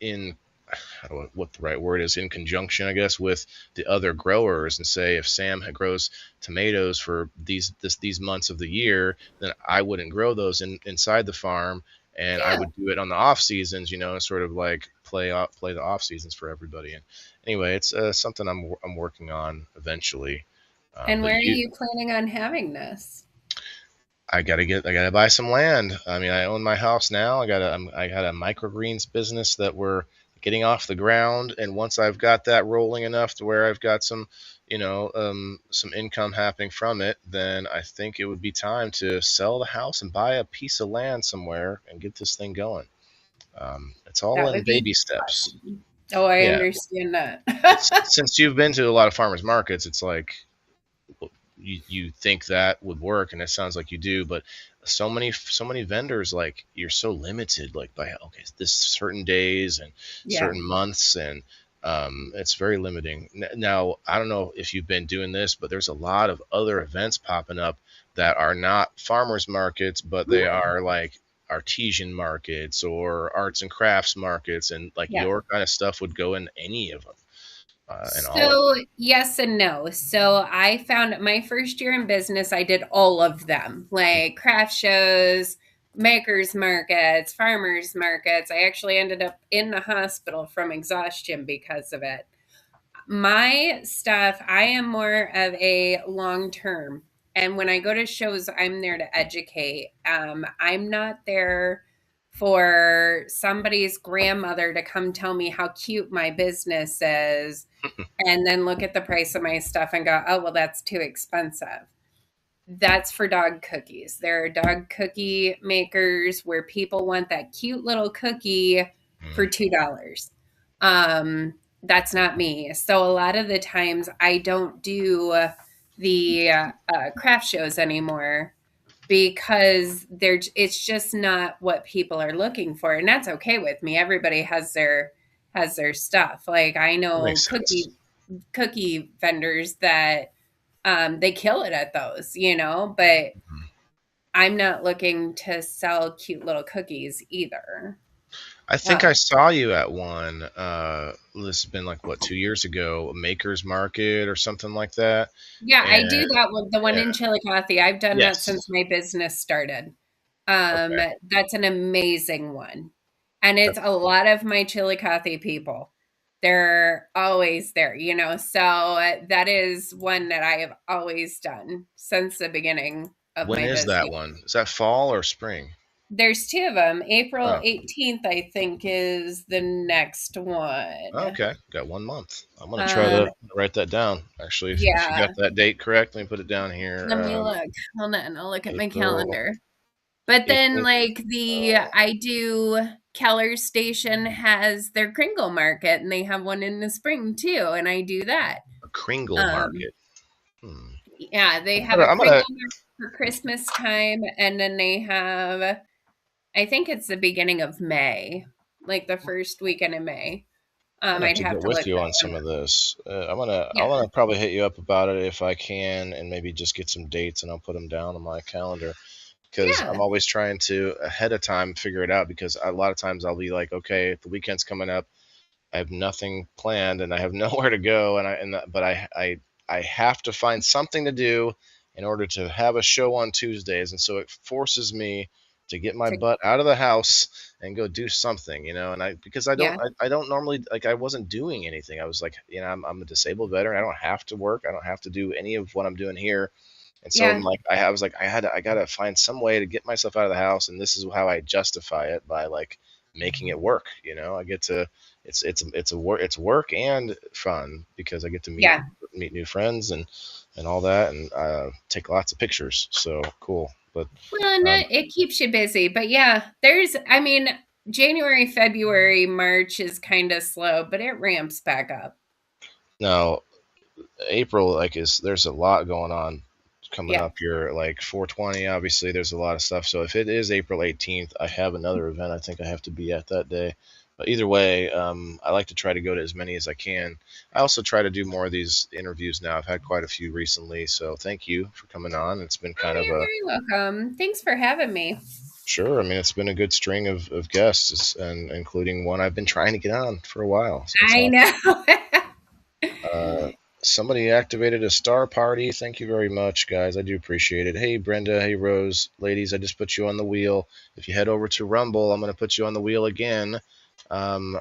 in I don't know what the right word is, in conjunction, I guess, with the other growers, and say if Sam grows tomatoes for these months of the year, then I wouldn't grow those inside the farm, and I Yeah. would do it on the off seasons, and sort of like play the off seasons for everybody. And anyway, it's something I'm working on eventually. And But where are you, you planning on having this? I gotta buy some land. I mean, I own my house now. I got a microgreens business that we're getting off the ground, and once I've got that rolling enough to where I've got some income happening from it, then I think it would be time to sell the house and buy a piece of land somewhere and get this thing going. It's all That in would be baby steps. awesome. Oh, I Yeah, understand that. since you've been to a lot of farmers markets, it's like you think that would work, and it sounds like you do, but so many vendors, like, you're so limited, like, by okay this certain days and Yeah. certain months, and it's very limiting. Now, I don't know if you've been doing this, but there's a lot of other events popping up that are not farmers markets, but they Mhm. are like artesian markets or arts and crafts markets, and like Yeah. your kind of stuff would go in any of them, and all of them. So, yes and no. So, I found my first year in business, I did all of them like craft shows, makers markets, farmers markets. I actually ended up in the hospital from exhaustion because of it. My stuff, I am more of a long term. And when I go to shows, I'm there to educate. I'm not there for somebody's grandmother to come tell me how cute my business is and then look at the price of my stuff and go, oh, well, that's too expensive. That's for dog cookies. There are dog cookie makers where people want that cute little cookie for Mhm. $2. That's not me. So a lot of the times I don't do the craft shows anymore because it's just not what people are looking for, and that's okay with me. Everybody has their stuff. Like I That know makes sense. cookie vendors that they kill it at those, but Mhm. I'm not looking to sell cute little cookies either. I think Uh, I saw you at one. This has been like what, 2 years ago, a Maker's Market or something like that. yeah, I do And that one, the one yeah, in Chillicothe. I've done that since yes, my business started. Um, okay. that's an amazing one. And it's That's a lot of my Chillicothe people. They're always there, so that is one that I have always done since the beginning of when my is that business. one? Is that fall or spring? There's two of them. April Oh, 18th, I think, is the next one. okay. Got 1 month. I'm gonna try Um, to write that down. Actually, if you yeah. got that date correct, let me put it down here. Let me look. Hold on. I'll look at my April calendar. But then, 18th. like, Uh, I do, Keller Station has their Kringle Market, and they have one in the spring too, and I do that. a Kringle Um, Market. Hmm. yeah, they I'm have gonna, a I'm Kringle gonna Market for Christmas time, and then they have, I think it's the beginning of May, like the first weekend in May. I'm gonna have I'd to have get to with look you that on one some up. of this. Yeah, I'm gonna probably hit you up about it if I can, and maybe just get some dates and I'll put them down on my calendar because I'm yeah, always trying to ahead of time figure it out because a lot of times I'll be like, okay, the weekend's coming up, I have nothing planned and I have nowhere to go, but I have to find something to do in order to have a show on Tuesdays, and so it forces me to get my to, butt out of the house and go do something, and I because yeah, I don't normally like I wasn't doing anything. I was like, I'm a disabled veteran. I don't have to work. I don't have to do any of what I'm doing here. And so I'm yeah, like, I was like, I gotta find some way to get myself out of the house, and this is how I justify it by like making it work. I get to it's work and fun because I get to yeah. meet new friends and all that and take lots of pictures. So cool. But Well, and um, it keeps you busy. But yeah, I mean, January, February, March is kind of slow, but it ramps back up. now April like is there's a lot going on coming Yeah. up here like 420 obviously there's a lot of stuff. So if it is April 18th, I have another event I think I have to be at that day. But either way, I like to try to go to as many as I can. I also try to do more of these interviews now. I've had quite a few recently, so thank you for coming on. It's been kind Oh, of you're a very welcome. Thanks for having me. sure. I mean, it's been a good string of guests, and including one I've been trying to get on for a while. So it's I awesome. know. Uh, Somebody activated a star party. Thank you very much, guys. I do appreciate it. Hey, Brenda. Hey, Rose. Ladies, I just put you on the wheel. If you head over to Rumble, I'm going to put you on the wheel again.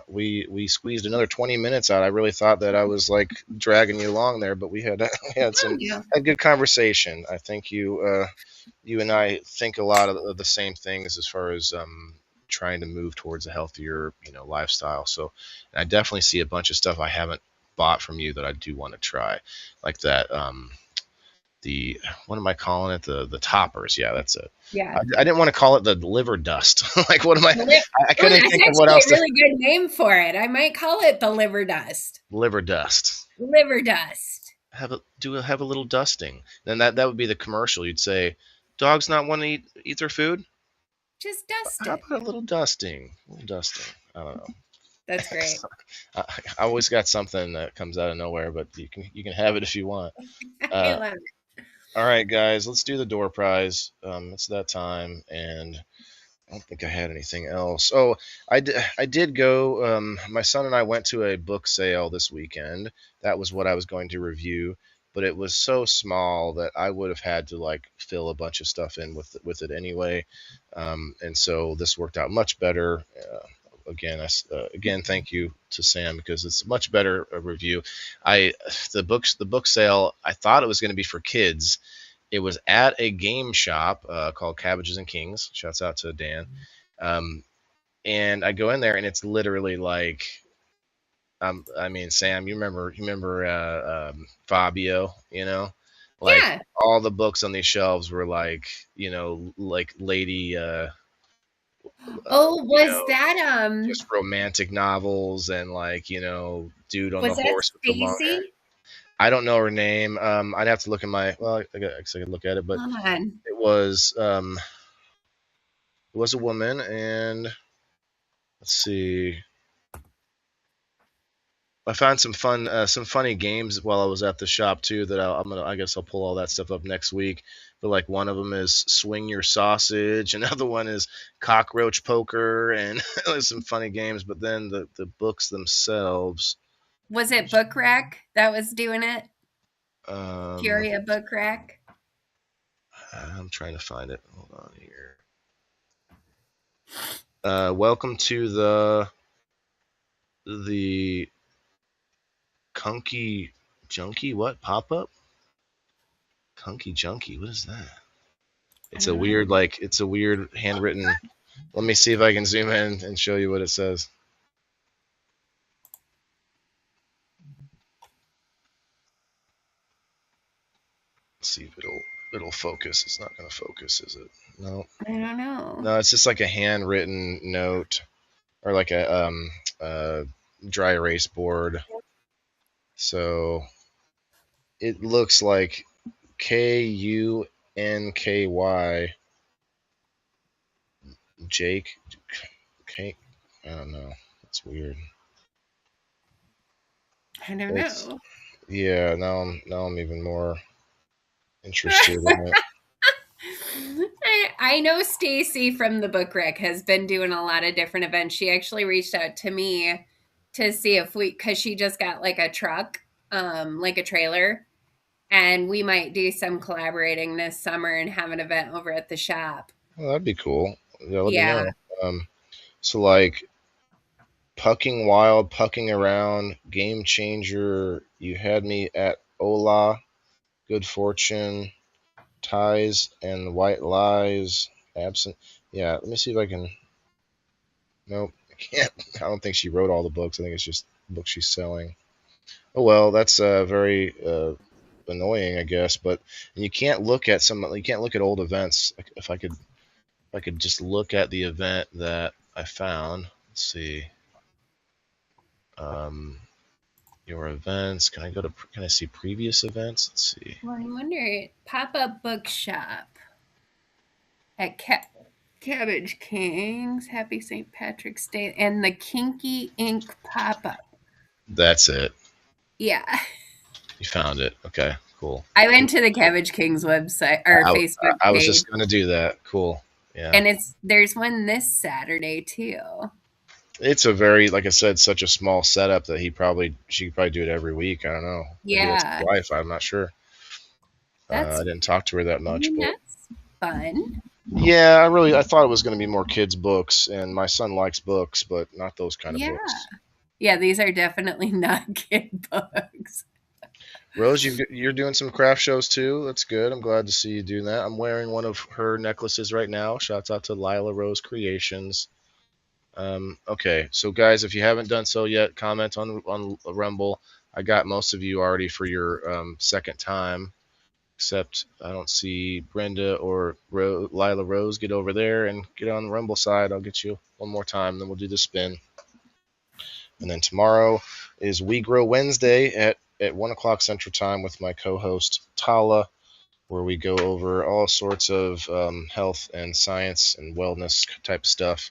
We squeezed another 20 minutes out. I really thought that I was like dragging you along there, but we had we had Oh, some yeah. a good conversation. I think you and I think a lot of the same things as far as trying to move towards a healthier lifestyle. So I definitely see a bunch of stuff I haven't bought from you that I do want to try, like that. The what am I calling it? The toppers. Yeah, that's it. Yeah. I didn't want to call it the liver dust. Like what am I? I Oh, couldn't that's think of what actually else a to really good name for it. I might call it the liver dust. liver dust. Liver dust. Have a little dusting. Then that would be the commercial. You'd say, dogs not want to eat their food. Just dust How it. about a little dusting? A little dusting. I don't know. That's great. I, I always got something that comes out of nowhere, but you can have it if you want. I Uh, love it. all right, guys, let's do the door prize. It's that time, and I don't think I had anything else. Oh, I did go. My son and I went to a book sale this weekend. That was what I was going to review, but it was so small that I would have had to like fill a bunch of stuff in with it anyway. And so this worked out much better. Again, thank you to Sam because it's a much better review. I the book sale. I thought it was going to be for kids. It was at a game shop called Cabbages and Kings. Shouts out to Dan. Um, and I go in there, and it's literally like, I mean, Sam, you remember Fabio, like Yeah. all the books on these shelves were like, like lady, Oh, you know, just was romantic novels and like, dude on the that horse with the long hair. Stacy? I don't know her name. I'd have to look at well, I guess I could look at it, but Hold on. it was a woman, and let's see. I found some funny games while I was at the shop too. That I guess I'll pull all that stuff up next week. But like one of them is swing your sausage, another one is cockroach poker, and there's some funny games. But then the books themselves, Was it Book Rack that was doing it? um, Curia Book Rack? I'm trying to find it. Hold on here. Welcome to the Kunky Junkie. What pop up? Kunky Junkie. What is that? It's a weird, like, it's a weird handwritten. Let me see if I can zoom in and show you what it says. Let's see if it'll focus. It's not going to focus, is it? No. I don't know. No, it's just like a handwritten note, or like a dry erase board. So it looks like KUNKY. Jake. Okay. I don't know. That's weird. I don't know. Yeah. Now I'm even more interested in it. I know Stacy from the Book Rick has been doing a lot of different events. She actually reached out to me to see if because she just got like a truck, like a trailer, and we might do some collaborating this summer and have an event over at the shop. Well, that'd be cool. Yeah, let me know. So like Pucking Wild, Pucking Around, Game Changer, You Had Me at Ola, Good Fortune, Ties and White Lies, Absent. Yeah, let me see if I can. Nope, I can't. I don't think she wrote all the books. I think it's just books she's selling. Oh well, that's very annoying, I guess. But you can't look at you can't look at old events. If I could just look at the event that I found. Let's see. Your events. Can I see previous events? Let's see. Well, I wonder, pop-up bookshop at Cabbage Kings, Happy St. Patrick's Day, and the Kinky Ink pop-up. That's it. Yeah. You found it. Okay, cool. I went to the Cabbage Kings website or Facebook page. I was just gonna do that. Cool. Yeah. And there's one this Saturday too. It's a very, like I said, such a small setup that she could probably do it every week. I don't know. Yeah. Maybe that's I'm not sure. I didn't talk to her that much. But that's fun. Yeah, I thought it was going to be more kids' books, and my son likes books, but not those kind of books. Yeah, these are definitely not kid books. Rose, you're doing some craft shows too. That's good. I'm glad to see you doing that. I'm wearing one of her necklaces right now. Shouts out to Lila Rose Creations. Okay, so guys, if you haven't done so yet, comment on Rumble. I got most of you already for your second time, except I don't see Brenda or Lila Rose. Get over there and get on the Rumble side. I'll get you one more time, then we'll do the spin. And then tomorrow is We Grow Wednesday at 1 o'clock Central Time with my co-host Tala, where we go over all sorts of health and science and wellness type stuff.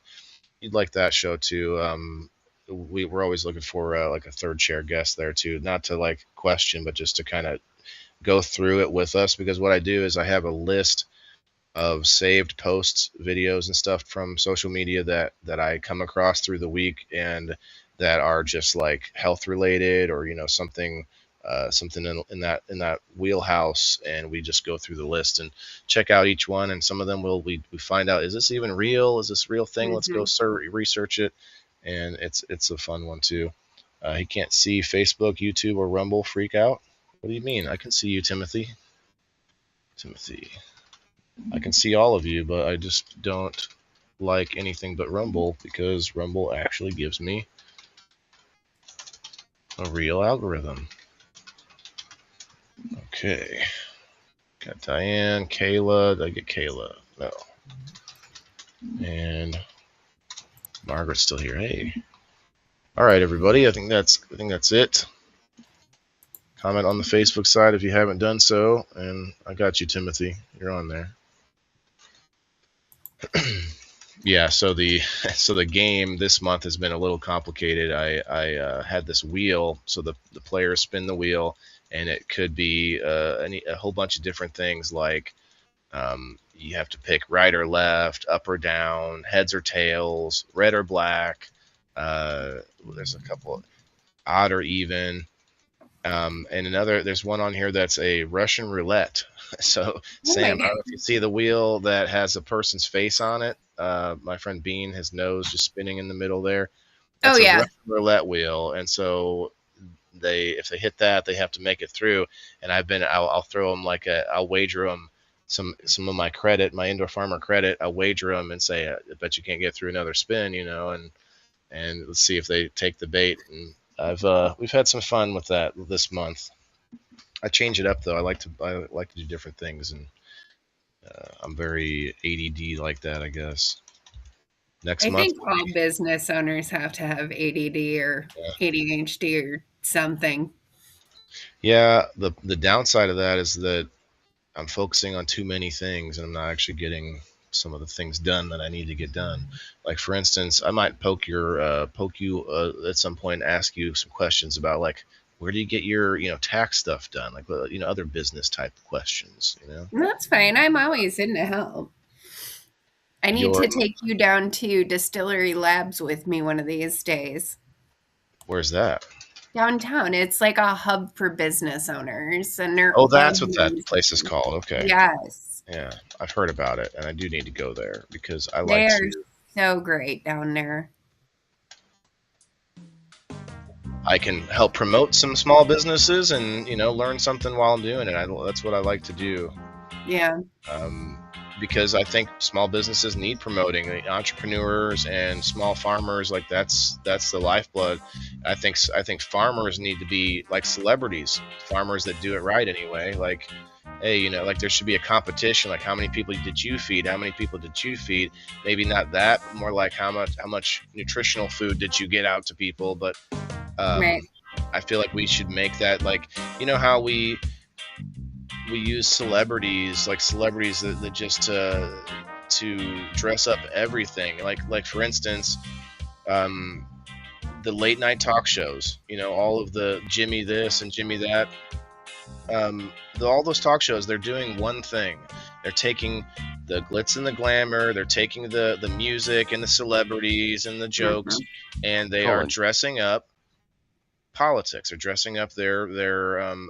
You'd like that show too. We're always looking for like a third chair guest there too, not to like question, but just to kind of go through it with us, because what I do is I have a list of saved posts, videos, and stuff from social media that I come across through the week and that are just like health related or something in that wheelhouse, and we just go through the list and check out each one, and some of them we find out, is this even real? Is this a real thing? Mm-hmm. Let's go research it, and it's a fun one too. He can't see Facebook, YouTube, or Rumble. Freak out. What do you mean? I can see you, Timothy. I can see all of you, but I just don't like anything but Rumble, because Rumble actually gives me a real algorithm. Okay. Got Diane, Kayla. Did I get Kayla? No. And Margaret's still here. Hey. All right, everybody. I think that's it. Comment on the Facebook side if you haven't done so, and I got you, Timothy. You're on there. Yeah. So the game this month has been a little complicated. I had this wheel, so the players spin the wheel, and it could be a whole bunch of different things, like you have to pick right or left, up or down, heads or tails, red or black. There's a couple, odd or even. And there's one on here that's a Russian roulette. So, Sam, I don't know if you see the wheel that has a person's face on it. My friend Bean, his nose just spinning in the middle there. That's a Russian roulette wheel. And so if they hit that, they have to make it through. And I'll throw them I'll wager them some of my credit, my indoor farmer credit, I'll wager them and say, I bet you can't get through another spin, and let's see if they take the bait. And we've had some fun with that this month. I change it up though. I like to do different things, and I'm very ADD like that, I guess. Next I month, think all business owners have to have ADD or ADHD or something. yeah. The downside of that is that I'm focusing on too many things, and I'm not actually getting some of the things done that I need to get done. Like for instance, I might poke you at some point and ask you some questions about like where do you get your tax stuff done, like other business type questions. That's fine. I'm always in to help. I need Your to take you down to Distillery Labs with me one of these days. Where's that? Downtown. It's like a hub for business owners, and they're Oh, all that's what that place is called. Okay. Yes. Yeah, I've heard about it, and I do need to go there because I They like are to. so great down there. I can help promote some small businesses and learn something while I'm doing it. That's what I like to do. Yeah. Because I think small businesses need promoting. Entrepreneurs and small farmers, like that's the lifeblood. I think farmers need to be like celebrities, farmers that do it right anyway. Like, hey, like there should be a competition. Like, how many people did you feed? How many people did you feed? Maybe not that, but more like how much nutritional food did you get out to people? But Right. I feel like we should make that like how we use celebrities, like celebrities that just to dress up everything, like for instance, the late night talk shows, all of the Jimmy this and Jimmy that, all those talk shows, they're doing one thing. They're taking the glitz and the glamour, they're taking the music and the celebrities and the jokes, and they are dressing up politics. They're dressing up their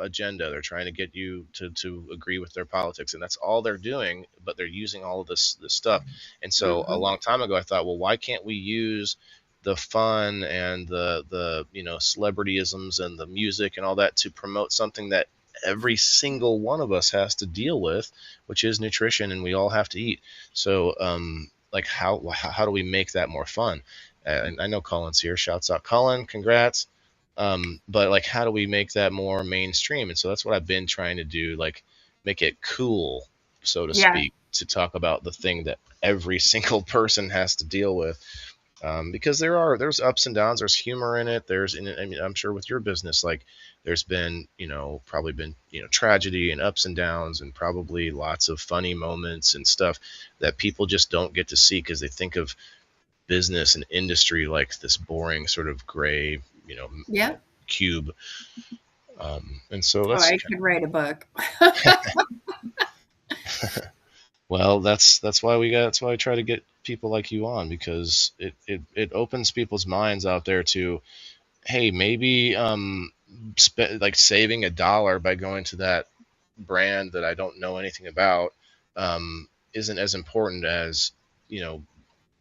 agenda. They're trying to get you to agree with their politics, and that's all they're doing. But they're using all of this stuff. And so a long time ago, I thought, well, why can't we use the fun and the celebrityisms and the music and all that to promote something that every single one of us has to deal with, which is nutrition, and we all have to eat. So like how do we make that more fun? And I know Cullen's here. Shouts out Cullen, congrats. But like, how do we make that more mainstream? And so that's what I've been trying to do, like make it cool, so to speak, to talk about the thing that every single person has to deal with. Because there's ups and downs, there's humor in it. I mean, I'm sure with your business, like there's been, probably been, tragedy and ups and downs and probably lots of funny moments and stuff that people just don't get to see because they think of business and industry like this boring sort of gray, cube. And so that's I could write a book. well, that's why I try to get people like you on, because it opens people's minds out there to, hey, maybe like saving $1 by going to that brand that I don't know anything about isn't as important as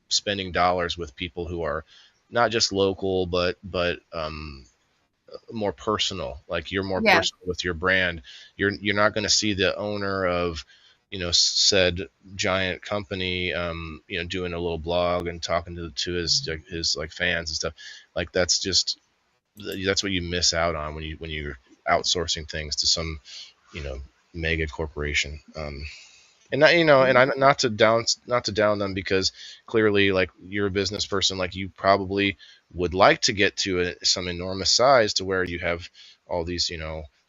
spending dollars with people who are not just local but more personal. Like you're more personal with your brand. You're not going to see the owner of said giant company doing a little blog and talking to his like fans and stuff. Like that's what you miss out on when you're outsourcing things to some mega corporation. And not, and I not to down them, because clearly, like, you're a business person, like you probably would like to get to some enormous size to where you have all these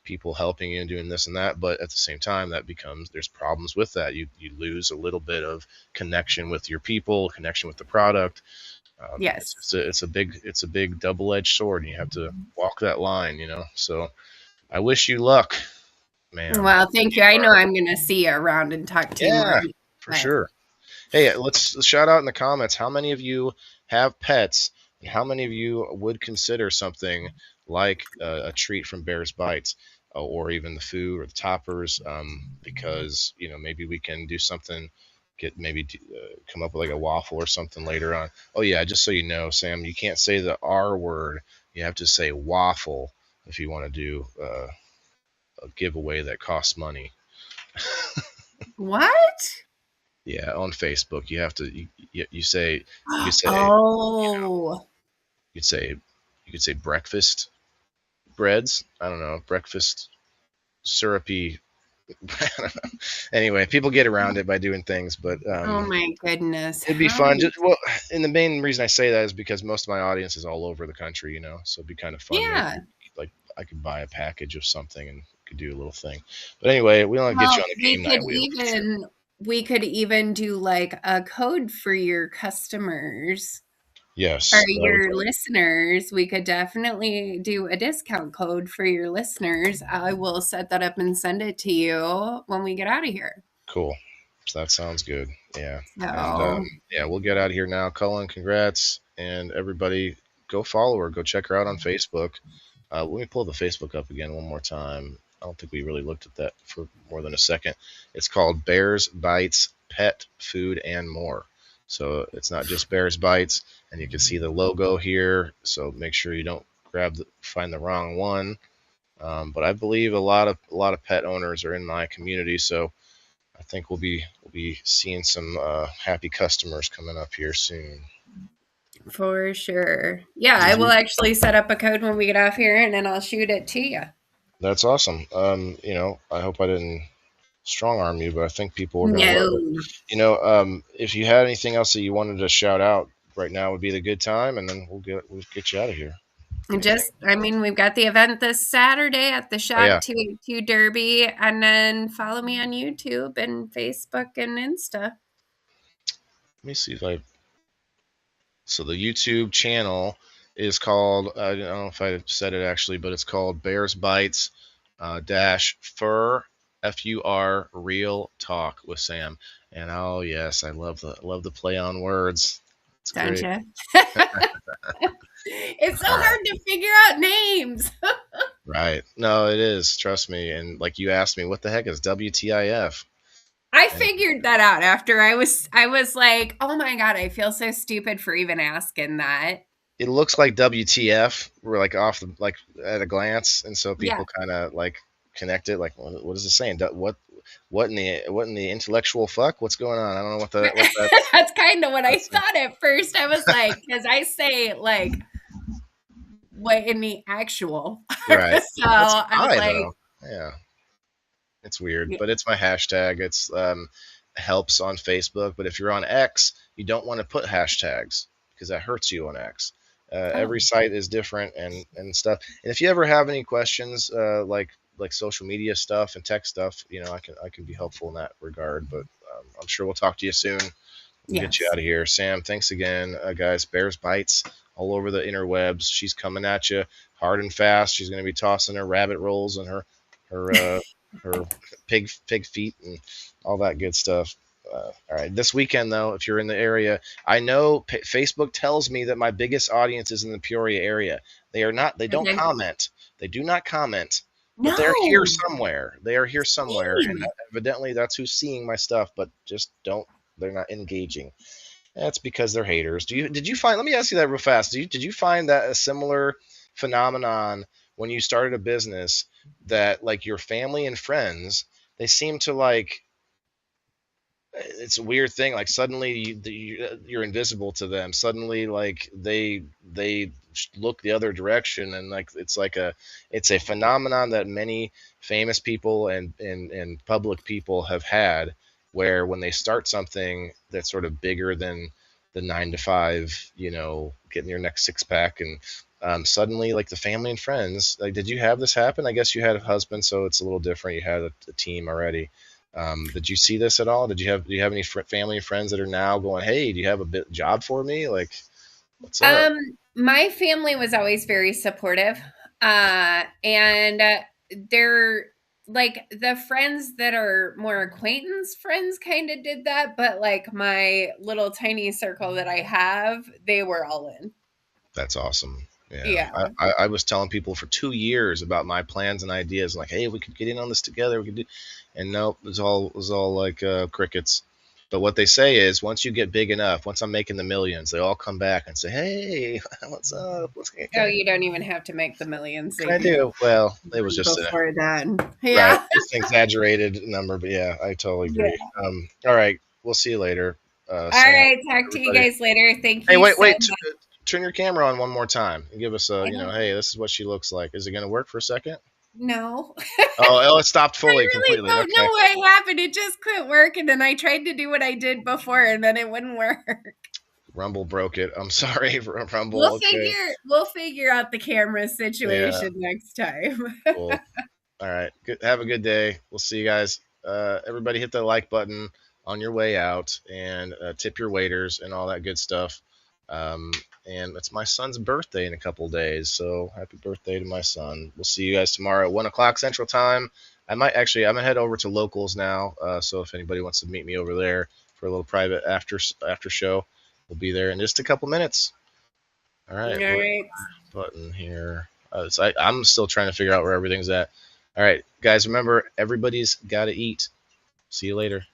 people helping you and doing this and that. But at the same time, there's problems with that. You lose a little bit of connection with your people, connection with the product. Yes, it's a big double-edged sword, and you have to walk that line. So I wish you luck. Man. Well, thank you. I know I'm going to see you around and talk to you more. Yeah, for sure. Hey, let's shout out in the comments how many of you have pets, and how many of you would consider something like a treat from Bears Bites, or even the food or the toppers, because maybe we can do something, come up with like a waffle or something later on. Oh yeah, just so you know, Sam, you can't say the R word. You have to say waffle if you want to do a giveaway that costs money. What? Yeah, on Facebook, you have to you say you could say Oh, you could say you could say breakfast breads. I don't know, breakfast syrupy. I don't know. Anyway, people get around it by doing things, but oh my goodness. it'd be How fun. do Just, well, and the main reason I say that is because most of my audience is all over the country, so it'd be kind of fun. Maybe Yeah. like I could buy a package of something and could do a little thing. But anyway, we don't get you Well, on the game night wheel for sure. we could even do like a code for your customers or Yes, that would your listeners. We could definitely do a discount code for your listeners. I will set that up and send it to you when we get out of here. cool. That sounds good. Yeah. And So, yeah, we'll get out of here now. Cullen, congrats. And everybody, go follow her. Go check her out on Facebook. Let me pull the Facebook up again one more time. I don't think we really looked at that for more than a second. It's called Bears Bites Pet Food and More. So it's not just Bears Bites, and you can see the logo here. So make sure you don't find the wrong one. But I believe a lot of pet owners are in my community, so I think we'll be seeing some happy customers coming up here soon. for sure. Yeah, Did I will you? actually set up a code when we get off here and then I'll shoot it to you. That's awesome. I hope I didn't strong arm you, but I think people are gonna love it. No. If you had anything else that you wanted to shout out right now, would be the good time, and then we'll get you out of here. We've got the event this Saturday at the Oh yeah, Shock 282 Derby, and then follow me on YouTube and Facebook and Insta. let me see if I. So the YouTube channel is called. I don't know if I said it actually, but it's called Bears Bites dash Fur FUR Real Talk with Sam. And oh yes, I love the play on words. It's Don't great. you? It's so hard to figure out names. Right. No, it is. Trust me. And like you asked me, what the heck is WTIF? I And figured that out after I was like, oh my God, I feel so stupid for even asking that. it looks like WTF. We're like off the like at a glance, and so Yeah. people kind of like connect it. Like, what is it saying? What in the intellectual fuck? What's going on? I don't know what that. That's kind of what I That's thought at first. I was like, because I say like what in the actual. right. So That's I was I like, though. Yeah, it's weird, but it's my hashtag. It's helps on Facebook, but if you're on X, you don't want to put hashtags because that hurts you on X. oh, Every site is different and stuff. And if you ever have any questions, like social media stuff and tech stuff, I can be helpful in that regard. But I'm sure we'll talk to you soon. We'll get you yes. out of here. Sam, thanks again, guys. Bears Bites all over the interwebs. She's coming at you hard and fast. She's going to be tossing her rabbit rolls and her pig feet and all that good stuff. All right, this weekend though, if you're in the area, I know Facebook tells me that my biggest audience is in the Peoria area. They are not. They don't Okay. comment. They do not comment, but No. they're here somewhere. They are here somewhere, and Same. evidently that's who's seeing my stuff. But just don't. They're not engaging. That's because they're haters. Did you find? Let me ask you that real fast. Did you find that a similar phenomenon when you started a business that like your family and friends they seem to like it's a weird thing like suddenly you're invisible to them suddenly like they look the other direction and like it's a phenomenon that many famous people and public people have had where when they start something that's sort of bigger than the 9 to 5 getting your next six pack and suddenly like the family and friends like did you have this happen? I guess you had a husband so it's a little different, you had a team already. Did you see this at all? Do you have any family and friends that are now going, hey, do you have a job for me? Like, what's up? My family was always very supportive. And they're like the friends that are more acquaintance friends kind of did that, but like my little tiny circle that I have, they were all in. That's awesome. Yeah, Yeah. I was telling people for 2 years about my plans and ideas, like, hey, we could get in on this together. We could do, and nope, it was all like crickets. But what they say is once you get big enough, once I'm making the millions, they all come back and say, "Hey, what's up? Oh, you don't even have to make the millions. I do. Well, it was just before then. Yeah. right, just an exaggerated number, but yeah, I totally agree. Yeah. All right, we'll see you later. All right, talk to you guys later. Thank you. Hey, wait, so turn your camera on one more time and give us a, hey, this is what she looks like. Is it going to work for a second? No. Oh, it stopped fully, I really completely. don't know what happened. It just couldn't work, and then I tried to do what I did before, and then it wouldn't work. Rumble broke it. I'm sorry, Rumble. We'll figure out the camera situation next time. Cool. All right. Have a good day. We'll see you guys. Everybody hit the like button on your way out, and tip your waiters and all that good stuff. And it's my son's birthday in a couple days, so happy birthday to my son. We'll see you guys tomorrow at 1 o'clock Central Time. I'm gonna head over to Locals now, so if anybody wants to meet me over there for a little private after show, we'll be there in just a couple minutes. All right. Button here. I'm still trying to figure out where everything's at. All right, guys, remember, everybody's got to eat. See you later.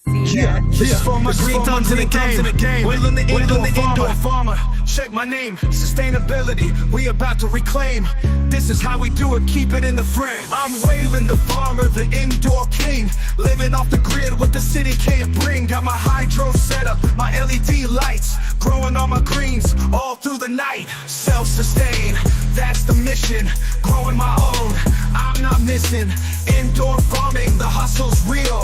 This is for my green thumbs in the game. Willing the indoor farmer. Check my name. Sustainability, we about to reclaim. This is how we do it, keep it in the frame. I'm Waylon the farmer, the indoor king. Living off the grid, what the city can't bring. Got my hydro setup, my LED lights. Growing all my greens, all through the night. Self-sustain, that's the mission. Growing my own, I'm not missing. Indoor farming, the hustle's real.